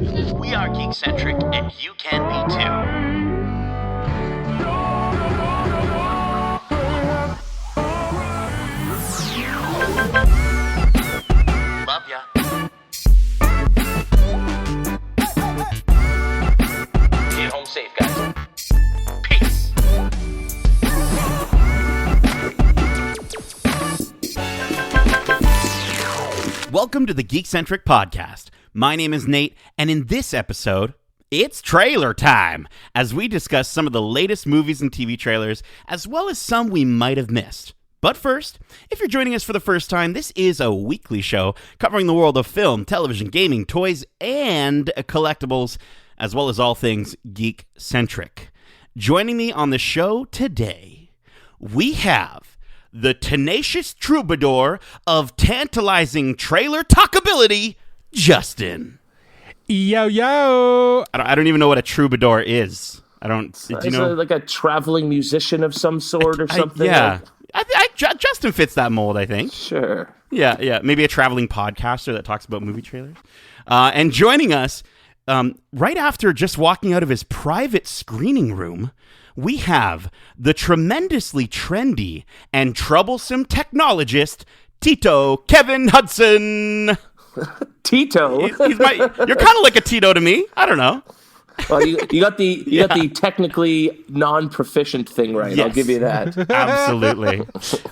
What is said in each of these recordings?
We are Geekcentric, and you can be too. Love ya. Get home safe, guys. Peace. Welcome to the Geekcentric Podcast. My name is Nate, and in this episode, it's trailer time, as we discuss some of the latest movies and TV trailers, as well as some we might have missed. But first, if you're joining us for the first time, this is a weekly show covering the world of film, television, gaming, toys, and collectibles, as well as all things geek-centric. Joining me on the show today, we have the tenacious troubadour of tantalizing trailer talkability, Justin. Yo, yo. I don't even know what a troubadour is. I don't. Do you know? Like a traveling musician of some sort or something? Yeah. Justin fits that mold, I think. Sure. Yeah. Maybe a traveling podcaster that talks about movie trailers. And joining us right after just walking out of his private screening room, we have the tremendously trendy and troublesome technologist, Tito Kevin Hudson. Tito? You're kind of like a Tito to me. I don't know. Well, you got the technically non-proficient thing right. Yes. I'll give you that. Absolutely.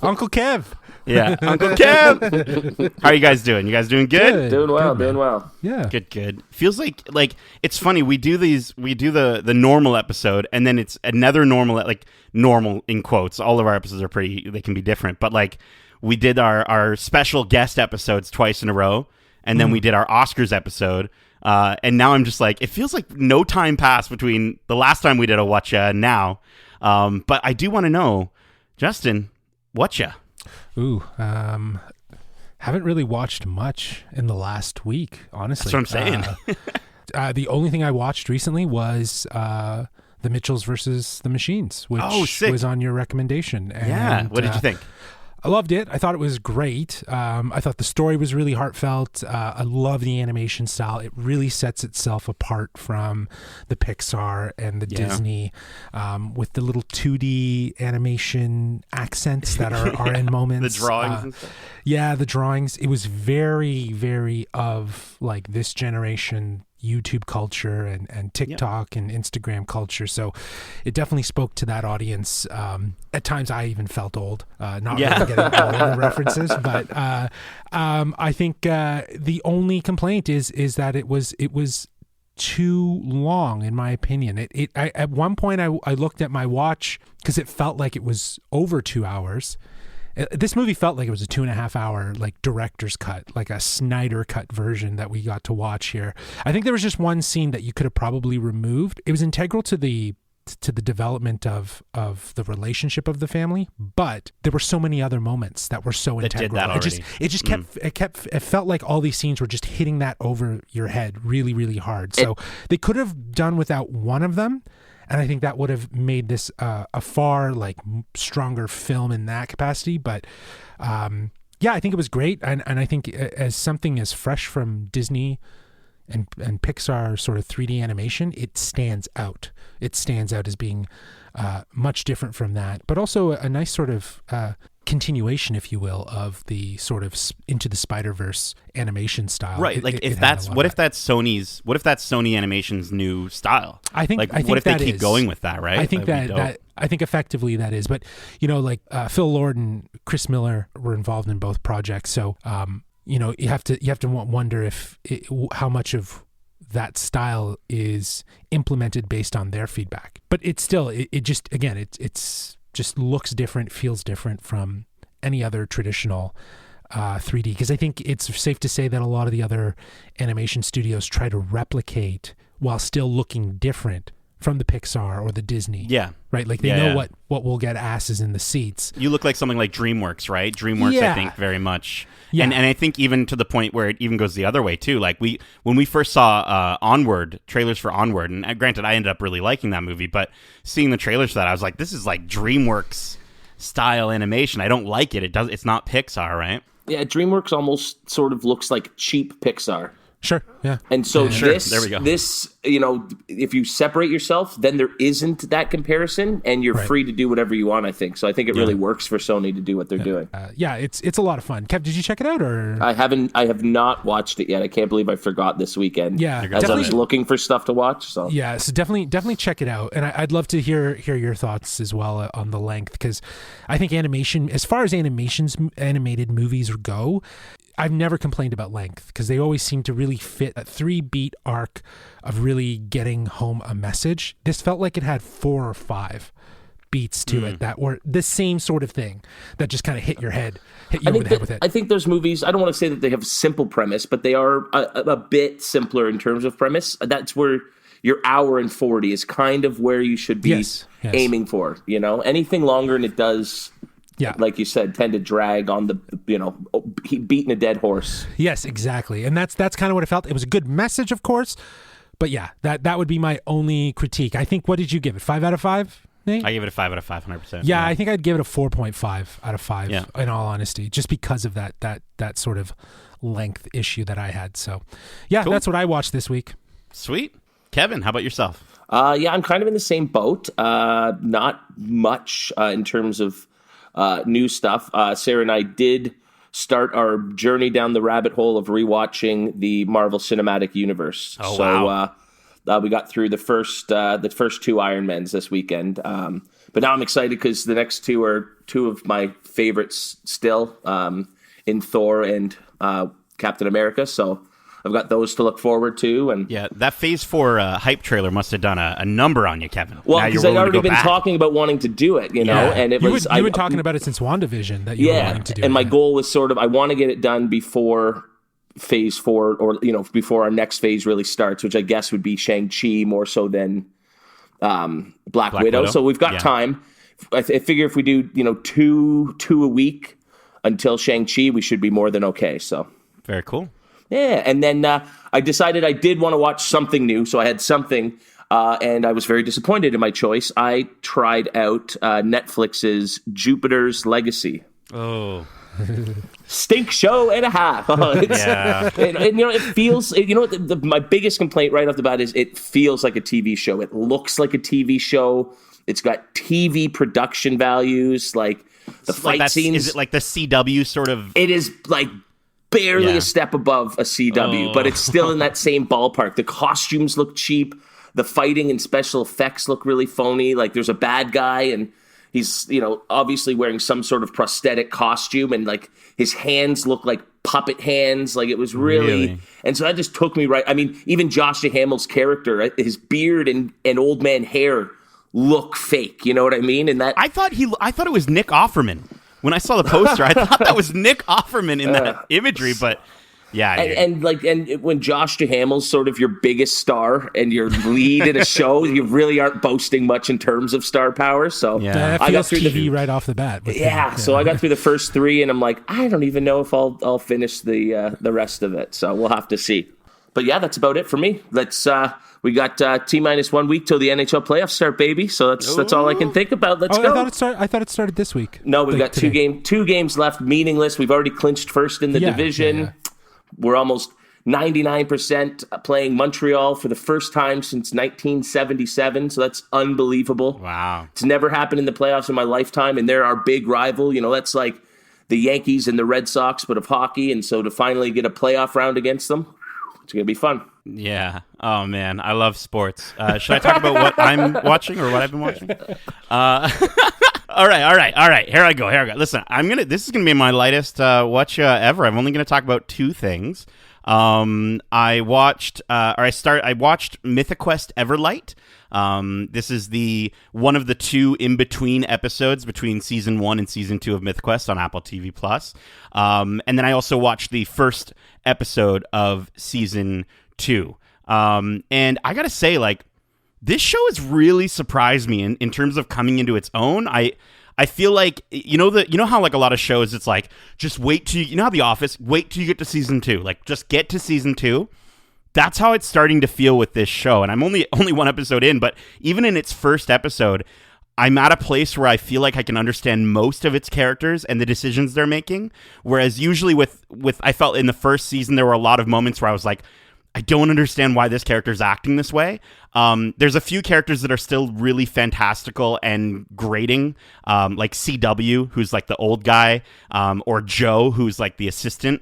Uncle Kev. Yeah, Uncle Kev. How are you guys doing? You guys doing good? Doing well. Yeah. Good. Feels like it's funny. We do the normal episode, and then it's another normal in quotes. All of our episodes are they can be different, but like we did our special guest episodes twice in a row, and then we did our Oscars episode. And now I'm just like, it feels like no time passed between the last time we did a Whatcha and now. But I do want to know, Justin, Whatcha? Ooh, haven't really watched much in the last week, honestly. That's what I'm saying. The only thing I watched recently was The Mitchells versus the Machines, which was on your recommendation. And, what did you think? I loved it. I thought it was great. I thought the story was really heartfelt. I love the animation style. It really sets itself apart from the Pixar and the Disney, with the little 2D animation accents that are in moments. The drawings and stuff. Yeah, the drawings. It was very, very of like this generation YouTube culture and TikTok and Instagram culture. So it definitely spoke to that audience. At times I even felt old, not really getting all of the references, but I think the only complaint is that it was too long, in my opinion. I at one point I looked at my watch because it felt like it was over 2 hours. This movie felt like it was a 2.5 hour like director's cut, like a Snyder cut version that we got to watch here. I think there was just one scene that you could have probably removed. It was integral to the development of the relationship of the family, but there were so many other moments that were so integral. Did that already. It felt like all these scenes were just hitting that over your head really, really hard. So they could have done without one of them. And I think that would have made this a far like stronger film in that capacity. But I think it was great. And I think as something as fresh from Disney and Pixar sort of 3D animation, it stands out. It stands out as being much different from that, but also a nice sort of continuation, if you will, of the sort of Into the Spider-Verse animation style. Right. What if that's Sony Animation's new style? I think what if they keep going with that, right? I think I think effectively that is, but Phil Lord and Chris Miller were involved in both projects. So, you have to wonder how much of that style is implemented based on their feedback, but it's still, it just looks different, feels different from any other traditional 3D. Because I think it's safe to say that a lot of the other animation studios try to replicate while still looking different from the Pixar or the Disney. Yeah. Right? Like they know what will get asses in the seats. You look like something like DreamWorks, right? DreamWorks, I think, very much. Yeah. And I think even to the point where it even goes the other way, too. Like when we first saw Onward, trailers for Onward, and granted, I ended up really liking that movie, but seeing the trailers for that, I was like, this is like DreamWorks style animation. I don't like it. It's not Pixar, right? Yeah, DreamWorks almost sort of looks like cheap Pixar. Sure. Yeah. And so There we go. this, if you separate yourself, then there isn't that comparison, and you're free to do whatever you want, I think. So I think it really works for Sony to do what they're doing. It's a lot of fun. Kev, did you check it out or? I have not watched it yet. I can't believe I forgot this weekend. Yeah. As I was looking for stuff to watch. So yeah, so definitely check it out. And I'd love to hear your thoughts as well on the length, because I think animation, as far as animated movies go, I've never complained about length, because they always seem to really fit a 3-beat arc of really getting home a message. This felt like it had 4 or 5 beats to it that were the same sort of thing that just kind of hit you over the head with it. I think those movies, I don't want to say that they have a simple premise, but they are a bit simpler in terms of premise. That's where your hour and 40 is kind of where you should be aiming for. Anything longer, and it does... Yeah, like you said, tend to drag on the, beating a dead horse. Yes, exactly. And that's kind of what it felt. It was a good message, of course. But yeah, that would be my only critique. I think, what did you give it? 5 out of 5, Nate? I gave it a 5 out of 5, 100%. Yeah, I think I'd give it a 4.5 out of 5, in all honesty, just because of that sort of length issue that I had. So yeah, cool. That's what I watched this week. Sweet. Kevin, how about yourself? I'm kind of in the same boat. Not much in terms of new stuff. Sarah and I did start our journey down the rabbit hole of rewatching the Marvel Cinematic Universe. Wow. We got through the first 2 Iron Mans this weekend. But now I'm excited because the next 2 are 2 of my favorites still, in Thor and Captain America. So I've got those to look forward to. And yeah, that Phase 4 hype trailer must have done a number on you, Kevin. Well, because I'd already been talking about wanting to do it, and it was... You were talking about it since WandaVision that you were wanting to do. And my goal was sort of, I want to get it done before Phase 4, or, before our next phase really starts, which I guess would be Shang Chi more so than Black Widow. So we've got time. I figure if we do, 2 a week until Shang Chi, we should be more than okay. So very cool. Yeah, and then I decided I did want to watch something new, so I had something, and I was very disappointed in my choice. I tried out Netflix's Jupiter's Legacy. Oh. Stink show and a half. It feels, my biggest complaint right off the bat is it feels like a TV show. It looks like a TV show. It's got TV production values, like the fight scenes. Is it like the CW sort of? It is like barely a step above a CW, but it's still in that same ballpark. The costumes look cheap. The fighting and special effects look really phony. Like there's a bad guy and he's, obviously wearing some sort of prosthetic costume, and like his hands look like puppet hands. Like it was really. And so that just took me right. I mean, even Josh Duhamel's character, his beard and old man hair look fake. You know what I mean? And that I thought it was Nick Offerman. When I saw the poster, I thought that was Nick Offerman in that imagery, but yeah. And when Josh Duhamel's sort of your biggest star and your lead in a show, you really aren't boasting much in terms of star power. So I got through TV right off the bat. So I got through the first 3, and I'm like, I don't even know if I'll finish the rest of it. So we'll have to see. But yeah, that's about it for me. We got T-1 week till the NHL playoffs start, baby. So that's all I can think about. Let's go. I thought it started this week. No, we've got 2 games left, meaningless. We've already clinched first in the division. Yeah. We're almost 99% playing Montreal for the first time since 1977. So that's unbelievable. Wow. It's never happened in the playoffs in my lifetime, and they're our big rival. That's like the Yankees and the Red Sox, but of hockey. And so to finally get a playoff round against them, it's going to be fun. Yeah. Oh, man. I love sports. Should I talk about what I'm watching or what I've been watching? All right. Here I go. Listen, this is going to be my lightest watch ever. I'm only going to talk about 2 things. I watched Mythic Quest Everlight. This is one of the 2 in-between episodes between season 1 and season 2 of Mythic Quest on Apple TV+. And then I also watched the first episode of season 2. And I gotta say, like, this show has really surprised me in terms of coming into its own. I feel like, you know how like a lot of shows, it's like, just wait till how The Office, wait till you get to season 2. Like, just get to season 2. That's how it's starting to feel with this show. And I'm only 1 episode in, but even in its first episode, I'm at a place where I feel like I can understand most of its characters and the decisions they're making. Whereas usually with I felt in the first season, there were a lot of moments where I was like, I don't understand why this character's acting this way. There's a few characters that are still really fantastical and grating, like CW, who's like the old guy, or Joe, who's like the assistant.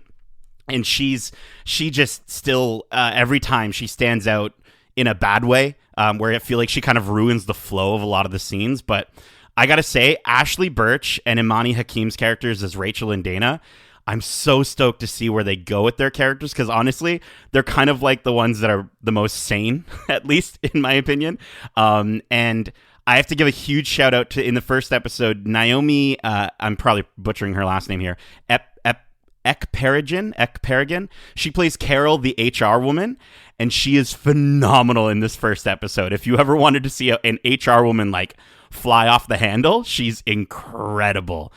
And she just still, every time she stands out in a bad way, where I feel like she kind of ruins the flow of a lot of the scenes. But I gotta say, Ashley Birch and Imani Hakim's characters as Rachel and Dana, I'm so stoked to see where they go with their characters, because honestly, they're kind of like the ones that are the most sane, at least in my opinion. And I have to give a huge shout out to, in the first episode, Naomi, I'm probably butchering her last name here, Ekperigan. She plays Carol, the HR woman, and she is phenomenal in this first episode. If you ever wanted to see an HR woman like fly off the handle, she's incredible,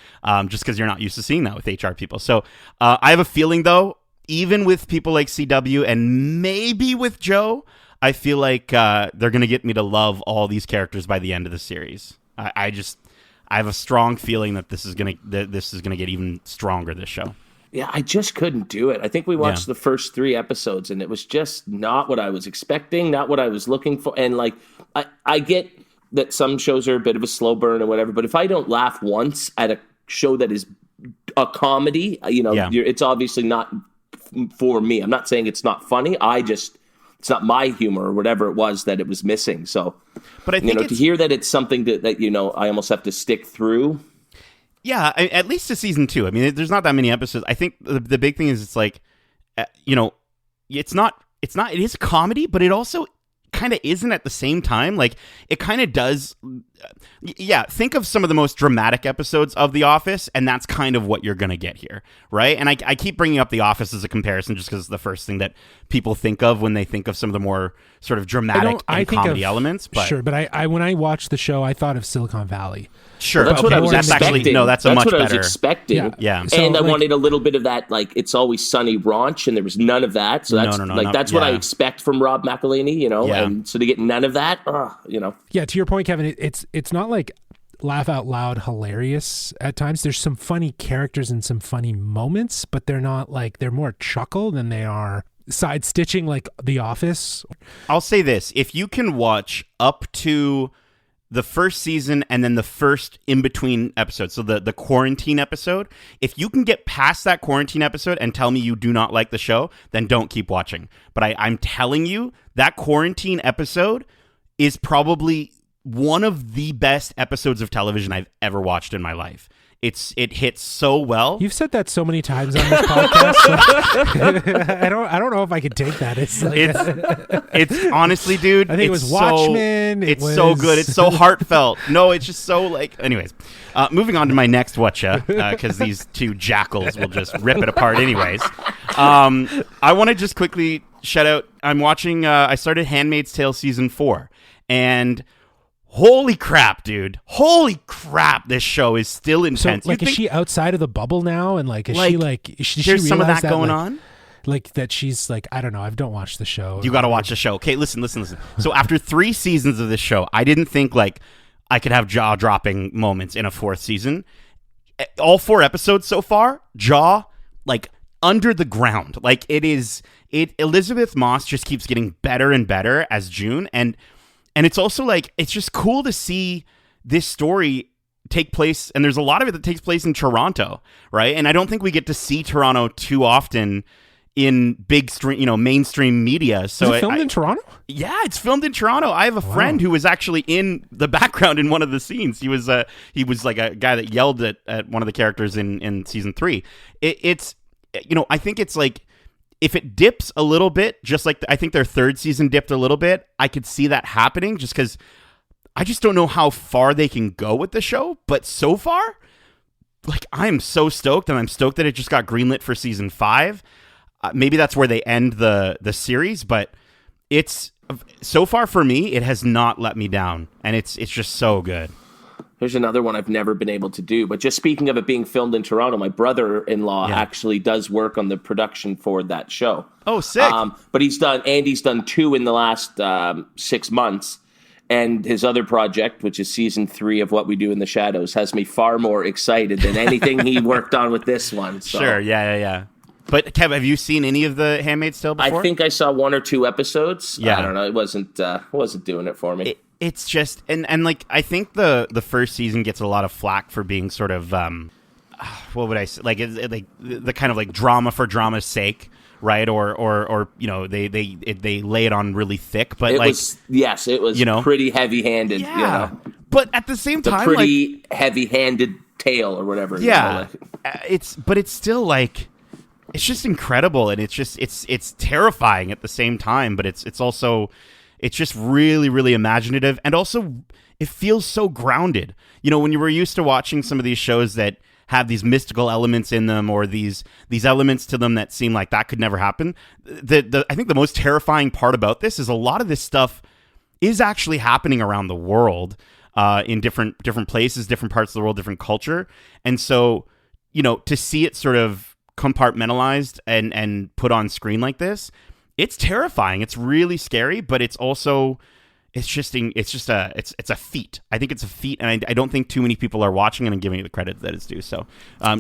just because you're not used to seeing that with HR people. So I have a feeling, though, even with people like CW and maybe with Joe, I feel like they're going to get me to love all these characters by the end of the series. I have a strong feeling that this is going to get even stronger, this show. Yeah, I just couldn't do it. I think we watched the first 3 episodes, and it was just not what I was expecting, not what I was looking for. And like, I get that some shows are a bit of a slow burn or whatever, but if I don't laugh once at a show that is a comedy, it's obviously not for me. I'm not saying it's not funny. It's not my humor or whatever it was that it was missing. So, but I think to hear that it's something that I almost have to stick through. Yeah, at least to season 2. I mean, there's not that many episodes. I think the big thing is it's like, it is a comedy, but it also kind of isn't at the same time. Like, it kind of does. Yeah, think of some of the most dramatic episodes of The Office, and that's kind of what you're going to get here, right? And I keep bringing up The Office as a comparison just because it's the first thing that people think of when they think of some of the more sort of dramatic and comedy elements. But sure, but I when I watched the show, I thought of Silicon Valley. Sure, that's what I was expecting. That's much better. I was expecting. Yeah. So, and I wanted a little bit of that, like It's Always Sunny raunch, and there was none of that. So that's that's what I expect from Rob McElhenney, and so to get none of that, Yeah, to your point, Kevin, it's not like laugh out loud hilarious at times. There's some funny characters and some funny moments, but they're not like, they're more chuckle than they are side stitching like The Office. I'll say this, if you can watch up to the first season and then the first in-between episode, so the quarantine episode, if you can get past that quarantine episode and tell me you do not like the show, then don't keep watching. But I'm telling you, that quarantine episode is probably one of the best episodes of television I've ever watched in my life. It hits so well. You've said that so many times on this podcast. I don't know if I could take that. It's honestly, dude. I think it was Watchmen. It's so good. It's so heartfelt. No, it's just so like. Anyways, moving on to my next whatcha, because these two jackals will just rip it apart. Anyways, I want to just quickly shout out. I'm watching. I started Handmaid's Tale season 4, and holy crap, dude! Holy crap! This show is still intense. So, like, is she outside of the bubble now? And like, is she there's some of that going on? Like that she's like, I don't know. I don't watch the show. You got to watch the show. Okay, listen. So after 3 seasons of this show, I didn't think like I could have jaw-dropping moments in a 4th season. All 4 episodes so far, jaw like under the ground. Like Elizabeth Moss just keeps getting better and better as June, and it's also like, it's just cool to see this story take place. And there's a lot of it that takes place in Toronto, right? And I don't think we get to see Toronto too often in big mainstream media. So is it filmed in Toronto? Yeah, it's filmed in Toronto. I have a friend who was actually in the background in one of the scenes. He was like a guy that yelled at one of the characters in season 3. It's I think it's like, if it dips a little bit, just like I think their 3rd season dipped a little bit, I could see that happening just because I just don't know how far they can go with the show. But so far, like, I'm so stoked, and I'm stoked that it just got greenlit for season 5. Maybe that's where they end the series, but it's so far for me, it has not let me down, and it's just so good. There's another one I've never been able to do. But just speaking of it being filmed in Toronto, my brother-in-law actually does work on the production for that show. Oh, sick. But he's done 2 in the last 6 months. And his other project, which is season 3 of What We Do in the Shadows, has me far more excited than anything he worked on with this one. So. Sure, yeah. But Kev, have you seen any of the Handmaid's Tale before? I think I saw 1 or 2 episodes. Yeah. I don't know. It wasn't doing it for me. It's just and like I think the first season gets a lot of flack for being sort of what would I say, like like the kind of like drama for drama's sake, right? Or you know they lay it on really thick, but it was pretty heavy-handed. Yeah, you know? But at the same time, pretty heavy-handed tale or whatever. Yeah, it's still like. It's just incredible, and it's terrifying at the same time. But it's also just really, really imaginative, and also it feels so grounded. You know, when you were used to watching some of these shows that have these mystical elements in them, or these elements to them that seem like that could never happen. I think the most terrifying part about this is a lot of this stuff is actually happening around the world, in different places, different parts of the world, different culture, and so you know to see it sort of compartmentalized and put on screen like this, it's terrifying. It's really scary, but it's also it's a feat. I think it's a feat, and I don't think too many people are watching it and giving it the credit that it's due. So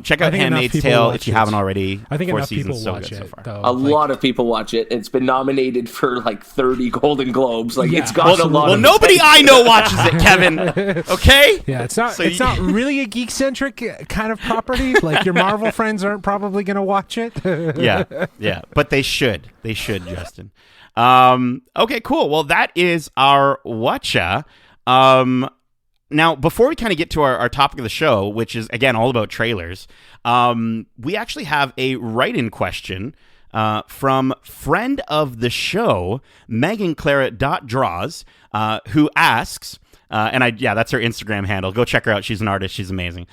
check out Handmaid's Tale if you haven't already. I think 4 enough people seasons so watch good it. So far. Though, a lot of people watch it. It's been nominated for like 30 Golden Globes. Like it's got a lot. Well, nobody I know watches it, Kevin. Okay. Yeah, it's not. It's not really a geek-centric kind of property. Like your Marvel friends aren't probably going to watch it. yeah, but they should. They should, Justin. Okay, cool. Well, that is our Whatcha. Now, before we kind of get to our topic of the show, which is, again, all about trailers, we actually have a write-in question from friend of the show, Megan Clara Draws, who asks, that's her Instagram handle. Go check her out. She's an artist. She's amazing.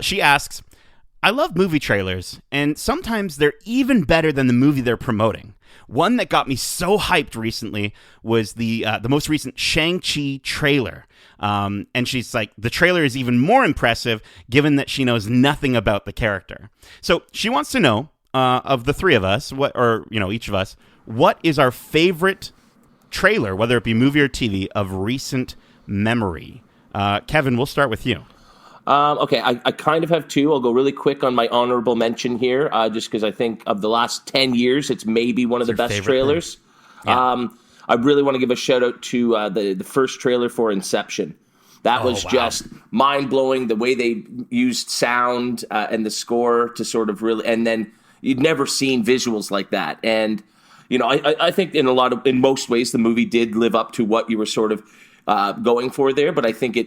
She asks, I love movie trailers, and sometimes they're even better than the movie they're promoting. One that got me so hyped recently was the most recent Shang Chi trailer. And she's like, the trailer is even more impressive given that she knows nothing about the character. So she wants to know, of the three of us, each of us, what is our favorite trailer, whether it be movie or TV, of recent memory? Kevin, we'll start with you. Okay, I kind of have 2. I'll go really quick on my honorable mention here, just because I think of the last 10 years, it's maybe one of the best trailers. Yeah. I really want to give a shout out to the first trailer for Inception. That was just mind-blowing, the way they used sound and the score to sort of really, and then you'd never seen visuals like that. And, you know, I think in most ways, the movie did live up to what you were sort of going for there, but I think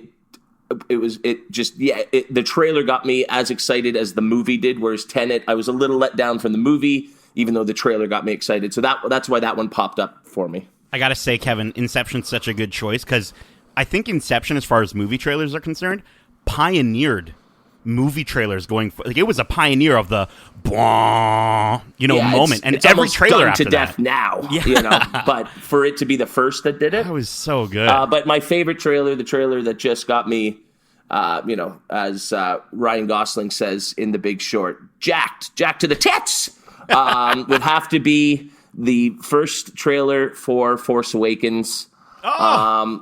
the trailer got me as excited as the movie did, whereas Tenet, I was a little let down from the movie, even though the trailer got me excited. So that's why that one popped up for me. I gotta say, Kevin, Inception's such a good choice, because I think Inception, as far as movie trailers are concerned, pioneered movie trailers going for, like, it was a pioneer of the moment, and it's every trailer after to death that. Now, you know, but for it to be the first that did it, that was so good. But my favorite trailer, the trailer that just got me, as Ryan Gosling says in The Big Short, jacked to the tits, would have to be the first trailer for Force Awakens. That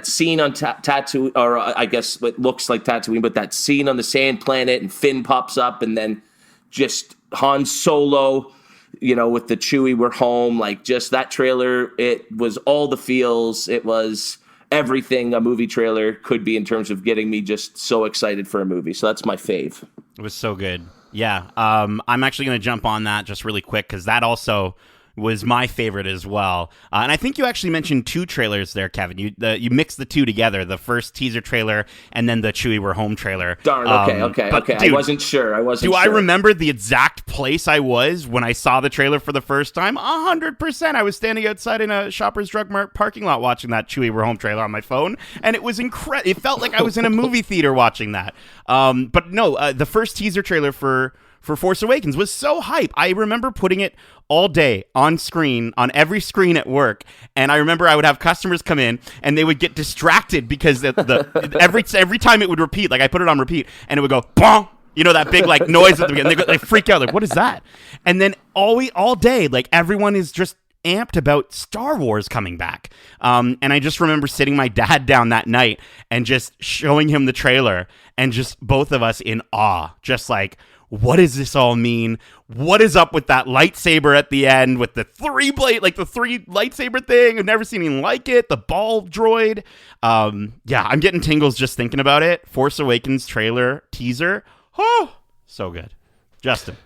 scene on Tatooine, or I guess it looks like Tatooine, but that scene on the sand planet, and Finn pops up, and then just Han Solo, with the Chewie, we're home. Like, just that trailer, it was all the feels. It was everything a movie trailer could be in terms of getting me just so excited for a movie. So that's my fave. It was so good. Yeah. I'm actually going to jump on that just really quick, because that also was my favorite as well. And I think you actually mentioned 2 trailers there, Kevin. You mixed the 2 together, the first teaser trailer and then the Chewie We're Home trailer. Darn, okay. Dude, I wasn't sure. I remember the exact place I was when I saw the trailer for the first time? 100%. I was standing outside in a Shoppers Drug Mart parking lot watching that Chewie We're Home trailer on my phone, and it was incredible. It felt like I was in a movie theater watching that. But no, the first teaser trailer for Force Awakens was so hype. I remember putting it all day on screen, on every screen at work, and I remember I would have customers come in and they would get distracted because every time it would repeat, like I put it on repeat, and it would go bong, that big like noise at the beginning. They freak out, like, what is that? And then all day, like, everyone is just amped about Star Wars coming back. And I just remember sitting my dad down that night and just showing him the trailer, and just both of us in awe, just like, what does this all mean? What is up with that lightsaber at the end with the three lightsaber thing? I've never seen anything like it. The ball droid. Yeah, I'm getting tingles just thinking about it. Force Awakens trailer teaser. Oh, so good. Justin.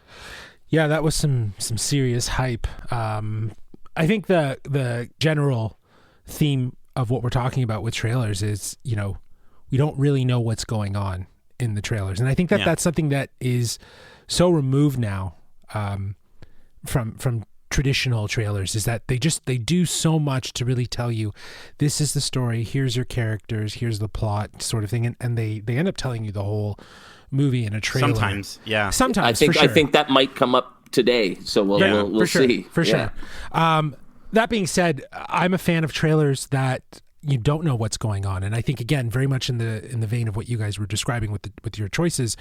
Yeah, that was some serious hype. I think the general theme of what we're talking about with trailers is, you know, we don't really know what's going on in the trailers. And I think that's something that is so removed now from traditional trailers, is that they do so much to really tell you this is the story, here's your characters, here's the plot sort of thing. And they end up telling you the whole movie in a trailer. Sometimes, yeah. Sometimes, I think, for sure. I think that might come up today, so we'll see. For sure. That being said, I'm a fan of trailers that you don't know what's going on, and I think, again, very much in the vein of what you guys were describing with your choices,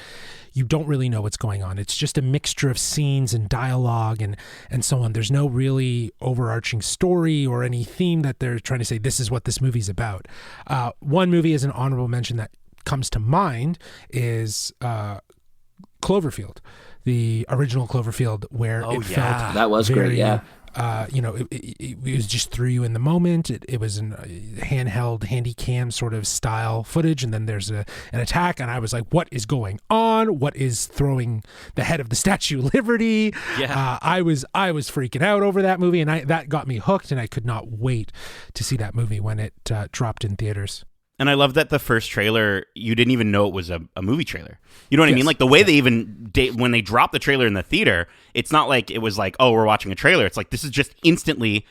you don't really know what's going on. It's just a mixture of scenes and dialogue and so on. There's no really overarching story or any theme that they're trying to say this is what this movie's about. One movie as an honorable mention that comes to mind is Cloverfield, the original Cloverfield, where felt that was very, great. Yeah. It was just threw you in the moment. It was an handheld, handy cam sort of style footage, and then there's an attack, and I was like, "What is going on? What is throwing the head of the Statue of Liberty?" Yeah. I was freaking out over that movie, and that got me hooked, and I could not wait to see that movie when it dropped in theaters. And I love that the first trailer, you didn't even know it was a movie trailer. You know what I mean? Like the way they even, when they dropped the trailer in the theater, it's not like it was like, oh, we're watching a trailer. It's like, this is just instantly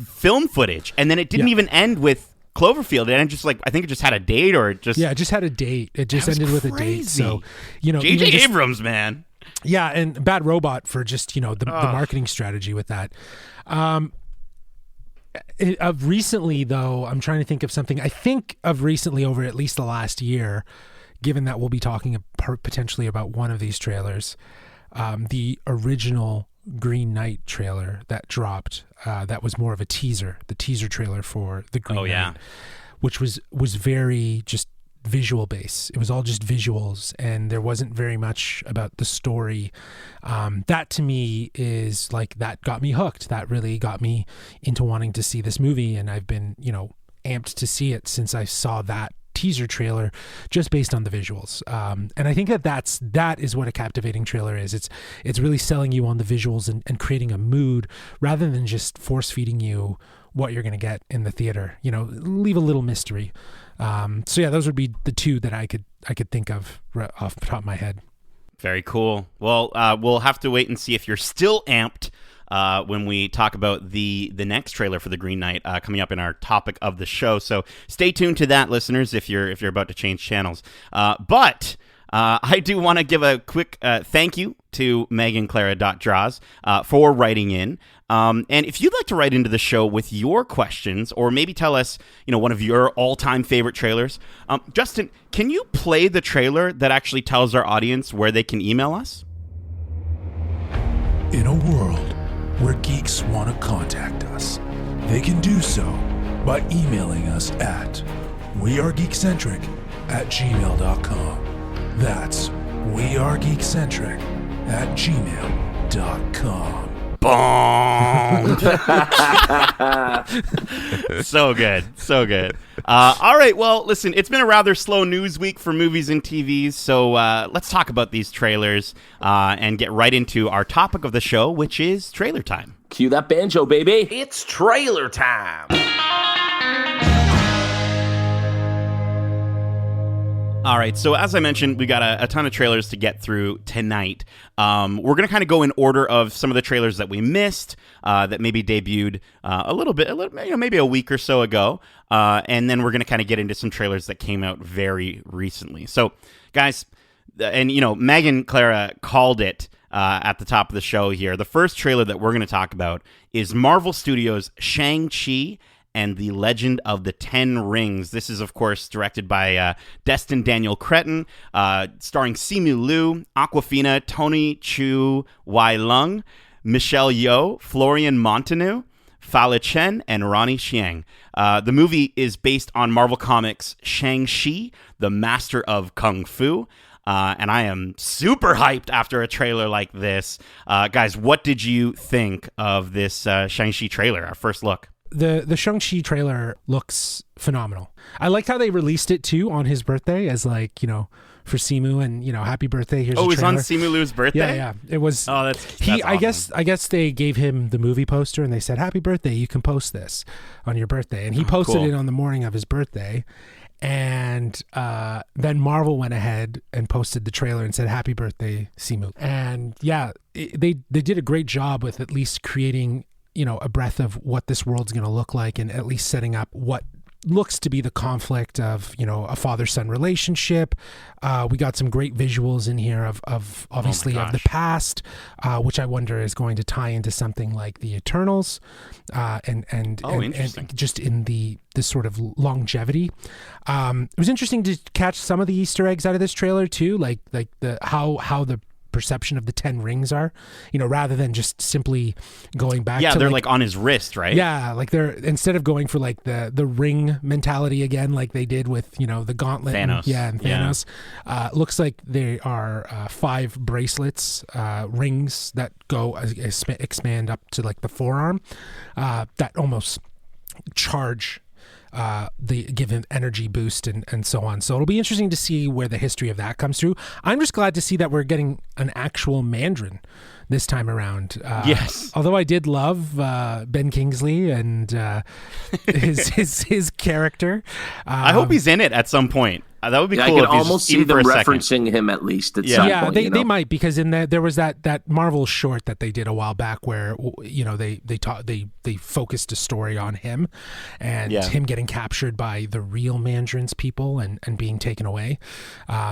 film footage. And then it didn't even end with Cloverfield. And just like, I think it just had a date or it just... Yeah, it just had a date. It just ended with a date. So, you know... J.J. Abrams, man. Yeah, and Bad Robot for just, you know, the marketing strategy with that. Of recently, though, I'm trying to think of something. I think of recently over at least the last year, given that we'll be talking potentially about one of these trailers, the original Green Knight trailer that dropped, that was more of a teaser, the teaser trailer for the Green Knight, which was very just visual base. It was all just visuals, and there wasn't very much about the story. That to me is like, that got me hooked. That really got me into wanting to see this movie, and I've been, you know, amped to see it since I saw that teaser trailer, just based on the visuals. And I think that is what a captivating trailer is. It's really selling you on the visuals and creating a mood rather than just force feeding you what you're going to get in the theater. You know, leave a little mystery. So yeah, those would be the two that I could think of off the top of my head. Very cool. Well, we'll have to wait and see if you're still amped when we talk about the next trailer for the Green Knight coming up in our topic of the show. So stay tuned to that, listeners, if you're about to change channels. But I do want to give a quick thank you to MeganClara.Draws for writing in. And if you'd like to write into the show with your questions, or maybe tell us, you know, one of your all-time favorite trailers, Justin, can you play the trailer that actually tells our audience where they can email us? In a world where geeks want to contact us, they can do so by emailing us at wearegeekcentric@gmail.com. That's wearegeekcentric@gmail.com. Boom! So good. All right, well, listen, it's been a rather slow news week for movies and TVs, so let's talk about these trailers and get right into our topic of the show, which is trailer time. Cue that banjo, baby. It's trailer time. All right, so as I mentioned, we got a ton of trailers to get through tonight. We're going to kind of go in order of some of the trailers that we missed, that maybe debuted maybe a week or so ago, and then we're going to kind of get into some trailers that came out very recently. So, guys, and you know, Megan Clara called it at the top of the show here. The first trailer that we're going to talk about is Marvel Studios' Shang Chi and the Legend of the Ten Rings. This is, of course, directed by Destin Daniel Cretton, starring Simu Liu, Awkwafina, Tony Chu Wai Lung, Michelle Yeoh, Florian Montaño, Fala Chen, and Ronnie Chiang. The movie is based on Marvel Comics' Shang Chi, the Master of Kung Fu. and I am super hyped after a trailer like this. Guys, what did you think of this Shang-Chi trailer, our first look? The Shang-Chi trailer looks phenomenal. I liked how they released it too on his birthday as like, for Simu, and happy birthday. Here's it was trailer. on Simu Liu's birthday? Yeah. It was. Oh, that's awesome. I guess they gave him the movie poster and they said, happy birthday, you can post this on your birthday. And he posted it on the morning of his birthday. And then Marvel went ahead and posted the trailer and said, happy birthday, Simu. And yeah, they did a great job with at least creating a breath of what this world's going to look like, and at least setting up what looks to be the conflict of a father-son relationship. We got some great visuals in here of obviously of the past, which I wonder is going to tie into something like the Eternals, and just in this sort of longevity. It was interesting to catch some of the Easter eggs out of this trailer too, like the how the perception of the 10 rings are, rather than just simply going back to they're like on his wrist, right? Yeah, like they're, instead of going for like the ring mentality again, like they did with the gauntlet, Thanos. and Thanos. Looks like they are 5 bracelets, rings that go expand up to like the forearm, that almost charge, the give him energy boost and so on. So it'll be interesting to see where the history of that comes through. I'm just glad to see that we're getting an actual Mandarin this time around. Yes. Although I did love Ben Kingsley and his character. I hope he's in it at some point. That would be cool. I could almost see them referencing him at least at some point. Yeah, they might, because in there was that Marvel short that they did a while back where they focused a story on him and him getting captured by the real Mandarin's people and being taken away.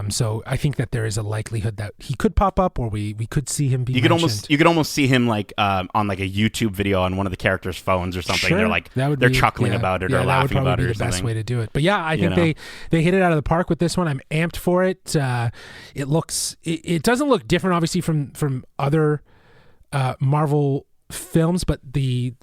So I think that there is a likelihood that he could pop up, or we could see him be mentioned. You could almost see him like on like a YouTube video on one of the characters' phones or something. Sure. They're like they're chuckling about it or laughing about it or something. That would probably be the best way to do it. But yeah, I think they hit it out of the park with this one. I'm amped for it. It doesn't look different, obviously, from other Marvel films, but the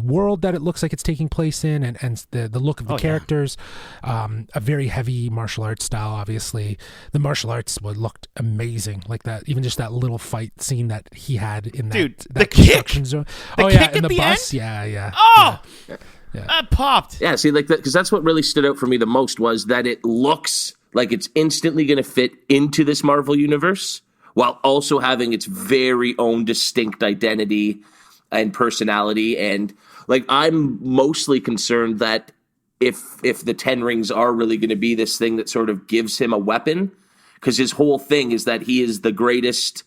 world that it looks like it's taking place in, and the look of the characters, a very heavy martial arts style. Obviously, the martial arts looked amazing, like that. Even just that little fight scene that he had in that construction zone. The kick in at the bus. end? Yeah. Oh. Yeah. That popped. Yeah, see, like that, because that's what really stood out for me the most was that it looks like it's instantly going to fit into this Marvel universe while also having its very own distinct identity and personality. And like, I'm mostly concerned that if the 10 rings are really going to be this thing that sort of gives him a weapon, because his whole thing is that he is the greatest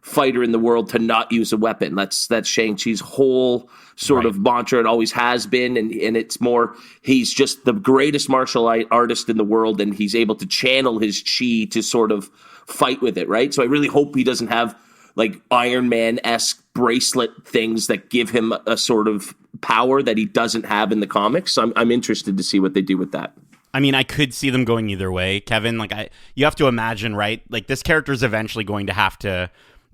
fighter in the world to not use a weapon. That's Shang-Chi's whole sort of mantra. It always has been, and it's more, he's just the greatest martial artist in the world, and he's able to channel his chi to sort of fight with it, right? So I really hope he doesn't have like Iron Man-esque bracelet things that give him a sort of power that he doesn't have in the comics. So I'm interested to see what they do with that. I mean, I could see them going either way, Kevin. Like, you have to imagine, right? Like, this character is eventually going to have to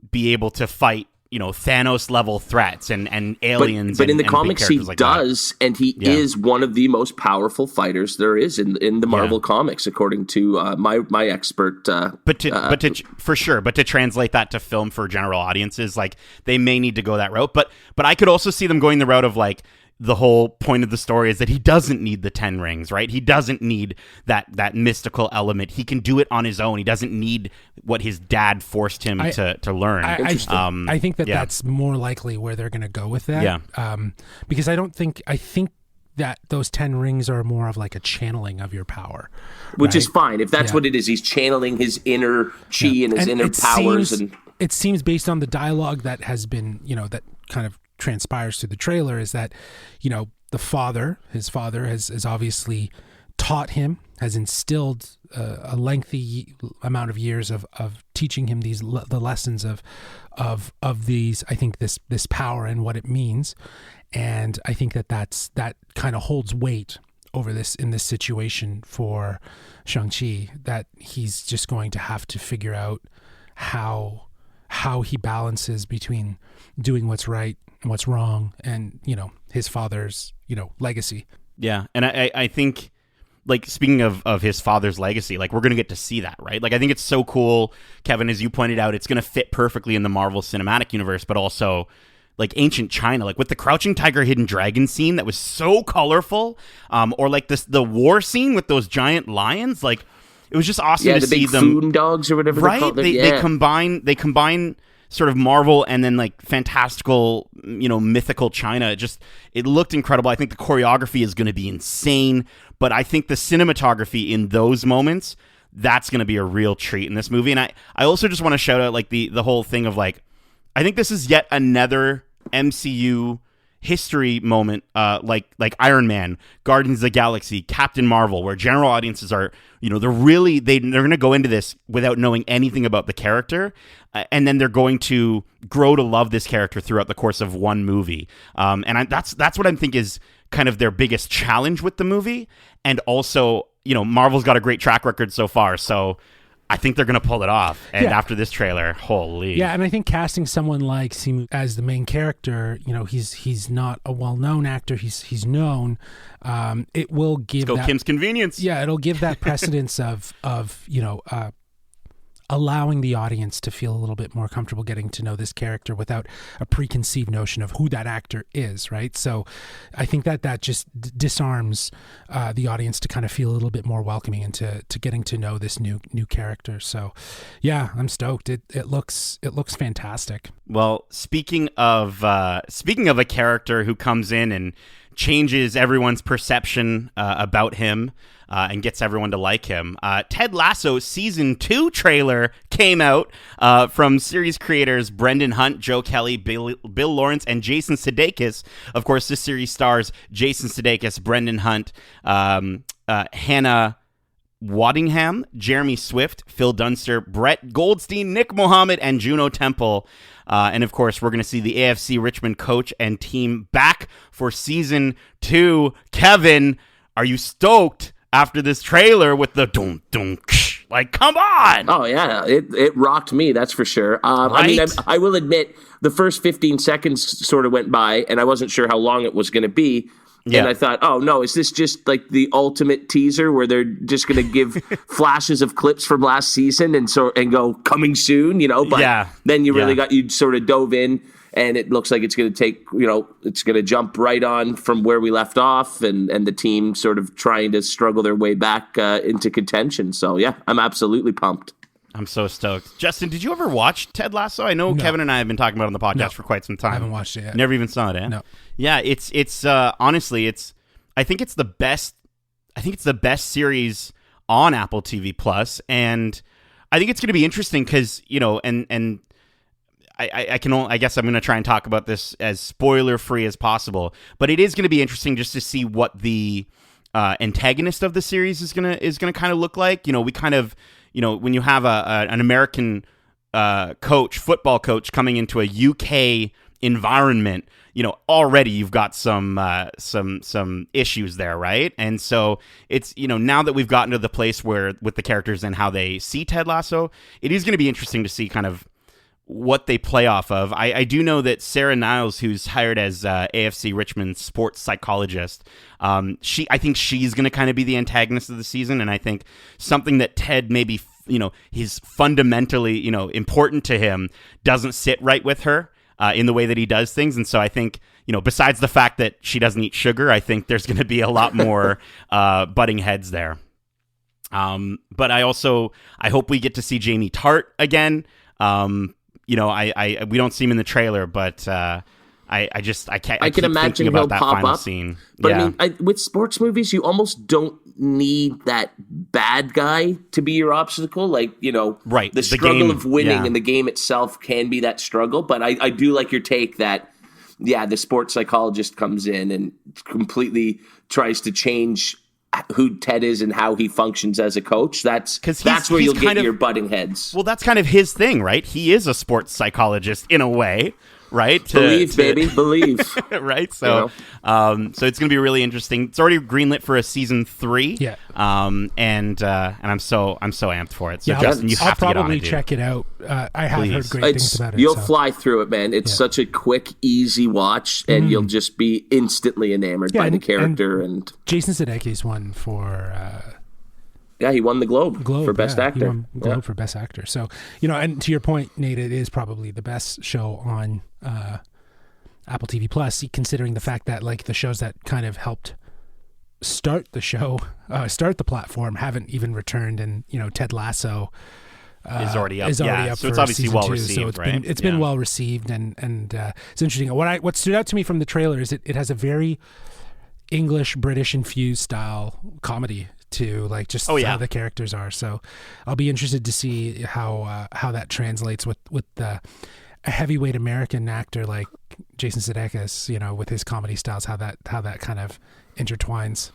be able to fight, Thanos level threats and aliens. But in the and comics, he like does, and he is one of the most powerful fighters there is in the Marvel comics, according to my expert. But to translate that to film for general audiences, like, they may need to go that route. But I could also see them going the route of like, the whole point of the story is that he doesn't need the 10 rings, right? He doesn't need that mystical element. He can do it on his own. He doesn't need what his dad forced him to learn. I think that's more likely where they're going to go with that. Yeah. Because I think that those 10 rings are more of like a channeling of your power. Which is fine. If that's what it is, he's channeling his inner chi and his inner powers. It seems based on the dialogue that has been, that kind of transpires through the trailer, is that his father has obviously taught him, has instilled a lengthy amount of years of teaching him the lessons of these, I think, this power and what it means. And I think that kind of holds weight over in this situation for Shang-Chi, that he's just going to have to figure out how he balances between doing what's right and what's wrong, and his father's legacy. Yeah, and I think like speaking of his father's legacy, like we're going to get to see that, right? Like I think it's so cool, Kevin, as you pointed out, it's going to fit perfectly in the Marvel Cinematic Universe, but also like ancient China, like with the Crouching Tiger, Hidden Dragon scene that was so colorful, or like the war scene with those giant lions, like it was just awesome to see them. Food dogs or whatever, right? They combine sort of Marvel and then like fantastical, mythical China. It looked incredible. I think the choreography is going to be insane, but I think the cinematography in those moments, that's going to be a real treat in this movie. And I also just want to shout out like the whole thing of like, I think this is yet another MCU history moment, like Iron Man, Guardians of the Galaxy, Captain Marvel, where general audiences are, they're going to go into this without knowing anything about the character, and then they're going to grow to love this character throughout the course of one movie. That's what I think is kind of their biggest challenge with the movie, and also, Marvel's got a great track record so far, so I think they're going to pull it off. And after this trailer, holy. Yeah, and I think casting someone like Simu as the main character, he's not a well-known actor. He's known. It will give Kim's convenience. Yeah, it'll give that precedence of allowing the audience to feel a little bit more comfortable getting to know this character without a preconceived notion of who that actor is, right? So I think that just disarms the audience to kind of feel a little bit more welcoming into getting to know this new character. So yeah, I'm stoked. It looks fantastic. Well, speaking of a character who comes in and changes everyone's perception about him, and gets everyone to like him. Ted Lasso Season 2 trailer came out from series creators Brendan Hunt, Joe Kelly, Bill Lawrence, and Jason Sudeikis. Of course, this series stars Jason Sudeikis, Brendan Hunt, Hannah Waddingham, Jeremy Swift, Phil Dunster, Brett Goldstein, Nick Mohammed, and Juno Temple. And of course, we're going to see the AFC Richmond coach and team back for Season 2. Kevin, are you stoked after this trailer with the dum dum? Like, come on! Oh yeah, it rocked me. That's for sure. Right? I will admit, the first 15 seconds sort of went by, and I wasn't sure how long it was going to be. Yeah. And I thought, oh no, is this just like the ultimate teaser where they're just going to give flashes of clips from last season and go coming soon, But then you sort of dove in, and it looks like it's going to take, it's going to jump right on from where we left off, and the team sort of trying to struggle their way back into contention. So yeah, I'm absolutely pumped. I'm so stoked. Justin, did you ever watch Ted Lasso? I know Kevin and I have been talking about it on the podcast for quite some time. I haven't watched it yet. Never even saw it, eh? No. Yeah, it's honestly, I think it's the best series on Apple TV Plus, and I think it's going to be interesting because, and I guess I'm going to try and talk about this as spoiler free as possible, but it is going to be interesting just to see what the antagonist of the series is going to kind of look like. We kind of, when you have an American football coach coming into a UK environment, already you've got some issues there, right? And so it's, now that we've gotten to the place where with the characters and how they see Ted Lasso, it is going to be interesting to see kind of what they play off of. I do know that Sarah Niles, who's hired as AFC Richmond sports psychologist, I think she's going to kind of be the antagonist of the season, and I think something that Ted maybe, he's fundamentally, important to him doesn't sit right with her in the way that he does things, and so I think, besides the fact that she doesn't eat sugar, I think there's going to be a lot more butting heads there. But I hope we get to see Jamie Tart again. We don't see him in the trailer, but I can imagine about he'll that pop final up. Scene. But yeah. I mean, with sports movies, you almost don't need that bad guy to be your obstacle. Like, right. The struggle game, of winning and the game itself can be that struggle. But I do like your take that, the sports psychologist comes in and completely tries to change who Ted is and how he functions as a coach. That's where you'll get your butting heads. Well, that's kind of his thing, right? He is a sports psychologist in a way, right? Believe, baby, believe. Right? So, so it's going to be really interesting. It's already greenlit for a season 3. Yeah. And I'm so amped for it. So Yeah, Justin, you have to get on it. I'll probably dude. check it out. I have heard great things about it. You'll fly through it, man. It's such a quick, easy watch, and you'll just be instantly enamored by the character. And Jason Sudeikis won for. Yeah, he won the Globe for Best Actor. He won Globe for Best Actor. So, and to your point, Nate, it is probably the best show on Apple TV Plus, considering the fact that like the shows that kind of helped start the show, start the platform, haven't even returned, and Ted Lasso is already up. So it's obviously well received, so it's been well received, and it's interesting. What stood out to me from the trailer is it has a very English British infused style comedy to like just how the characters are. So I'll be interested to see how that translates with a heavyweight American actor like Jason Sudeikis, with his comedy styles, how that kind of intertwines.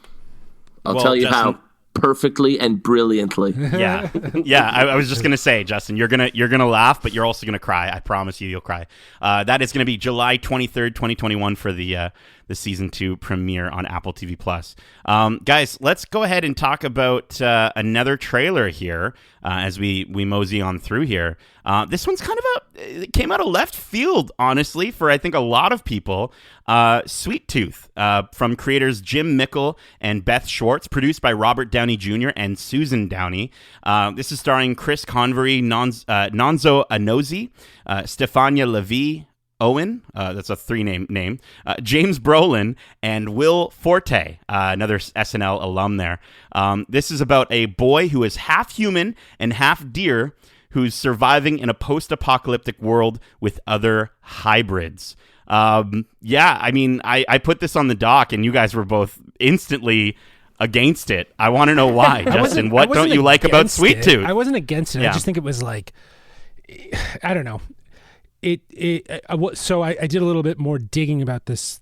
I'll tell you Justin, how perfectly and brilliantly. Yeah. I was just gonna say, Justin, you're gonna laugh, but you're also gonna cry. I promise you'll cry. That is gonna be July 23rd, 2021 for the season 2 premiere on Apple TV Plus. Guys, let's go ahead and talk about another trailer here as we mosey on through here. This one's kind of it came out of left field, honestly, for I think a lot of people. Sweet Tooth from creators Jim Mickle and Beth Schwartz, produced by Robert Downey Jr. and Susan Downey. This is starring Chris Convery, Nonzo Anozie, Stefania Levy, Owen, that's a 3-name name, James Brolin, and Will Forte, another SNL alum there. This is about a boy who is half human and half deer who's surviving in a post-apocalyptic world with other hybrids. I put this on the doc, and you guys were both instantly against it. I want to know why, Justin. What don't you like about Sweet Tooth? I wasn't against it. Yeah. I just think it was like, I don't know. So I did a little bit more digging about this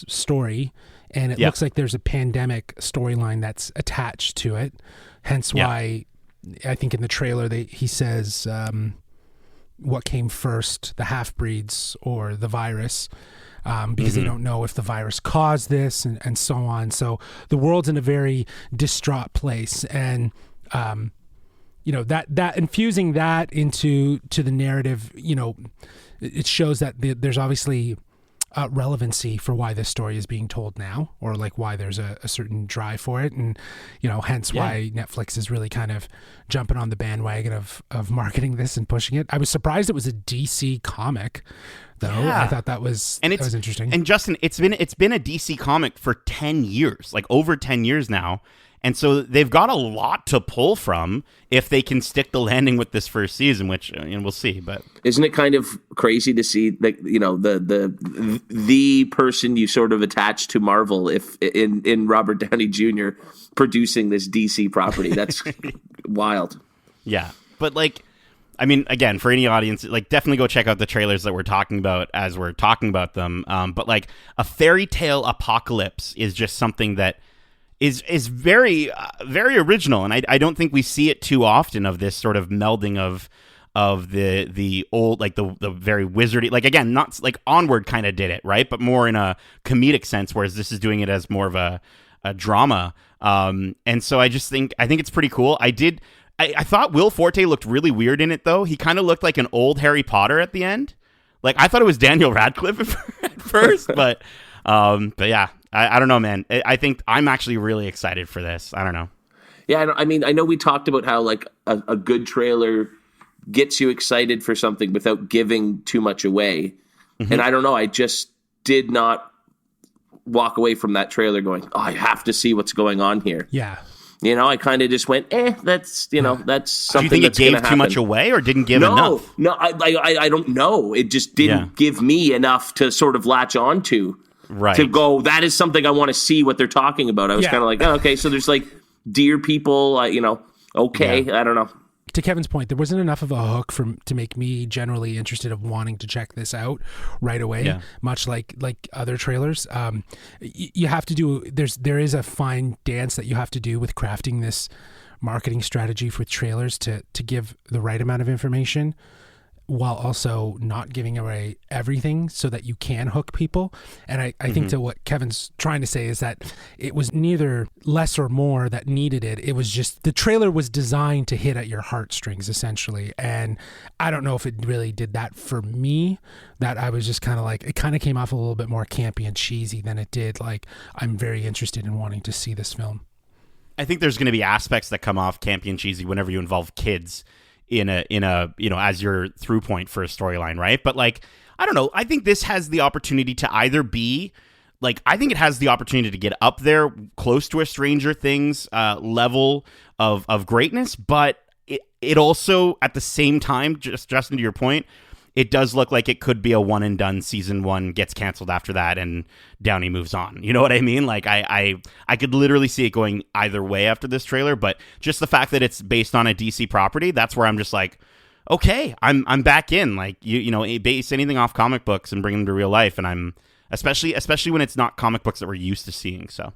story, and it looks like there's a pandemic storyline that's attached to it. Hence why I think in the trailer he says what came first, the half-breeds or the virus, because they don't know if the virus caused this and so on. So the world's in a very distraught place, and that infusing that into the narrative, it shows that there's obviously relevancy for why this story is being told now, or like why there's a certain drive for it, and hence why Netflix is really kind of jumping on the bandwagon of marketing this and pushing it. I was surprised it was a DC comic, though. I thought that was interesting. And Justin, it's been a DC comic for 10 years, like over 10 years now. And so they've got a lot to pull from if they can stick the landing with this first season, which we'll see. But isn't it kind of crazy to see that the person you sort of attach to Marvel, if in Robert Downey Jr. producing this DC property? That's wild. Yeah, but again, for any audience, definitely go check out the trailers that we're talking about as we're talking about them. But a fairy tale apocalypse is just something that is very, very original, and I don't think we see it too often, of this sort of melding of the old, the very wizardy, again, not like Onward kind of did it, right, but more in a comedic sense, whereas this is doing it as more of a drama. And so I think it's pretty cool. I thought Will Forte looked really weird in it, though. He kind of looked like an old Harry Potter at the end. I thought it was Daniel Radcliffe at first, but yeah. I don't know, man. I think I'm actually really excited for this. I don't know. Yeah, I know we talked about how a good trailer gets you excited for something without giving too much away. Mm-hmm. And I don't know, I just did not walk away from that trailer going, oh, I have to see what's going on here. Yeah. I kind of just went, that's, that's something. Do you think it gave too much away or didn't give enough? No, I don't know. It just didn't give me enough to sort of latch on to. Right. To go, that is something I want to see what they're talking about. I was kind of like, oh, okay, so there's deer people, okay, I don't know. To Kevin's point, there wasn't enough of a hook to make me generally interested of wanting to check this out right away, much like other trailers. You have to do, there is a fine dance that you have to do with crafting this marketing strategy for trailers to give the right amount of information. while also not giving away everything so that you can hook people. And I think that what Kevin's trying to say is that it was neither less or more that needed it. It was just the trailer was designed to hit at your heartstrings, essentially. And I don't know if it really did that for me, that I was just kind of like, it kind of came off a little bit more campy and cheesy than it did like, I'm very interested in wanting to see this film. I think there's going to be aspects that come off campy and cheesy whenever you involve kids in a as your through point for a storyline, right? But like, I don't know. I think this has the opportunity to either be like, I think it has the opportunity to get up there close to a Stranger Things level of greatness, but it also at the same time, Justin, to your point, it does look like it could be a one and done. Season 1 gets canceled after that and Downey moves on. You know what I mean? Like I could literally see it going either way after this trailer, but just the fact that it's based on a DC property, that's where I'm just like, okay, I'm back in. Like you know, base anything off comic books and bring them to real life, and I'm especially when it's not comic books that we're used to seeing. So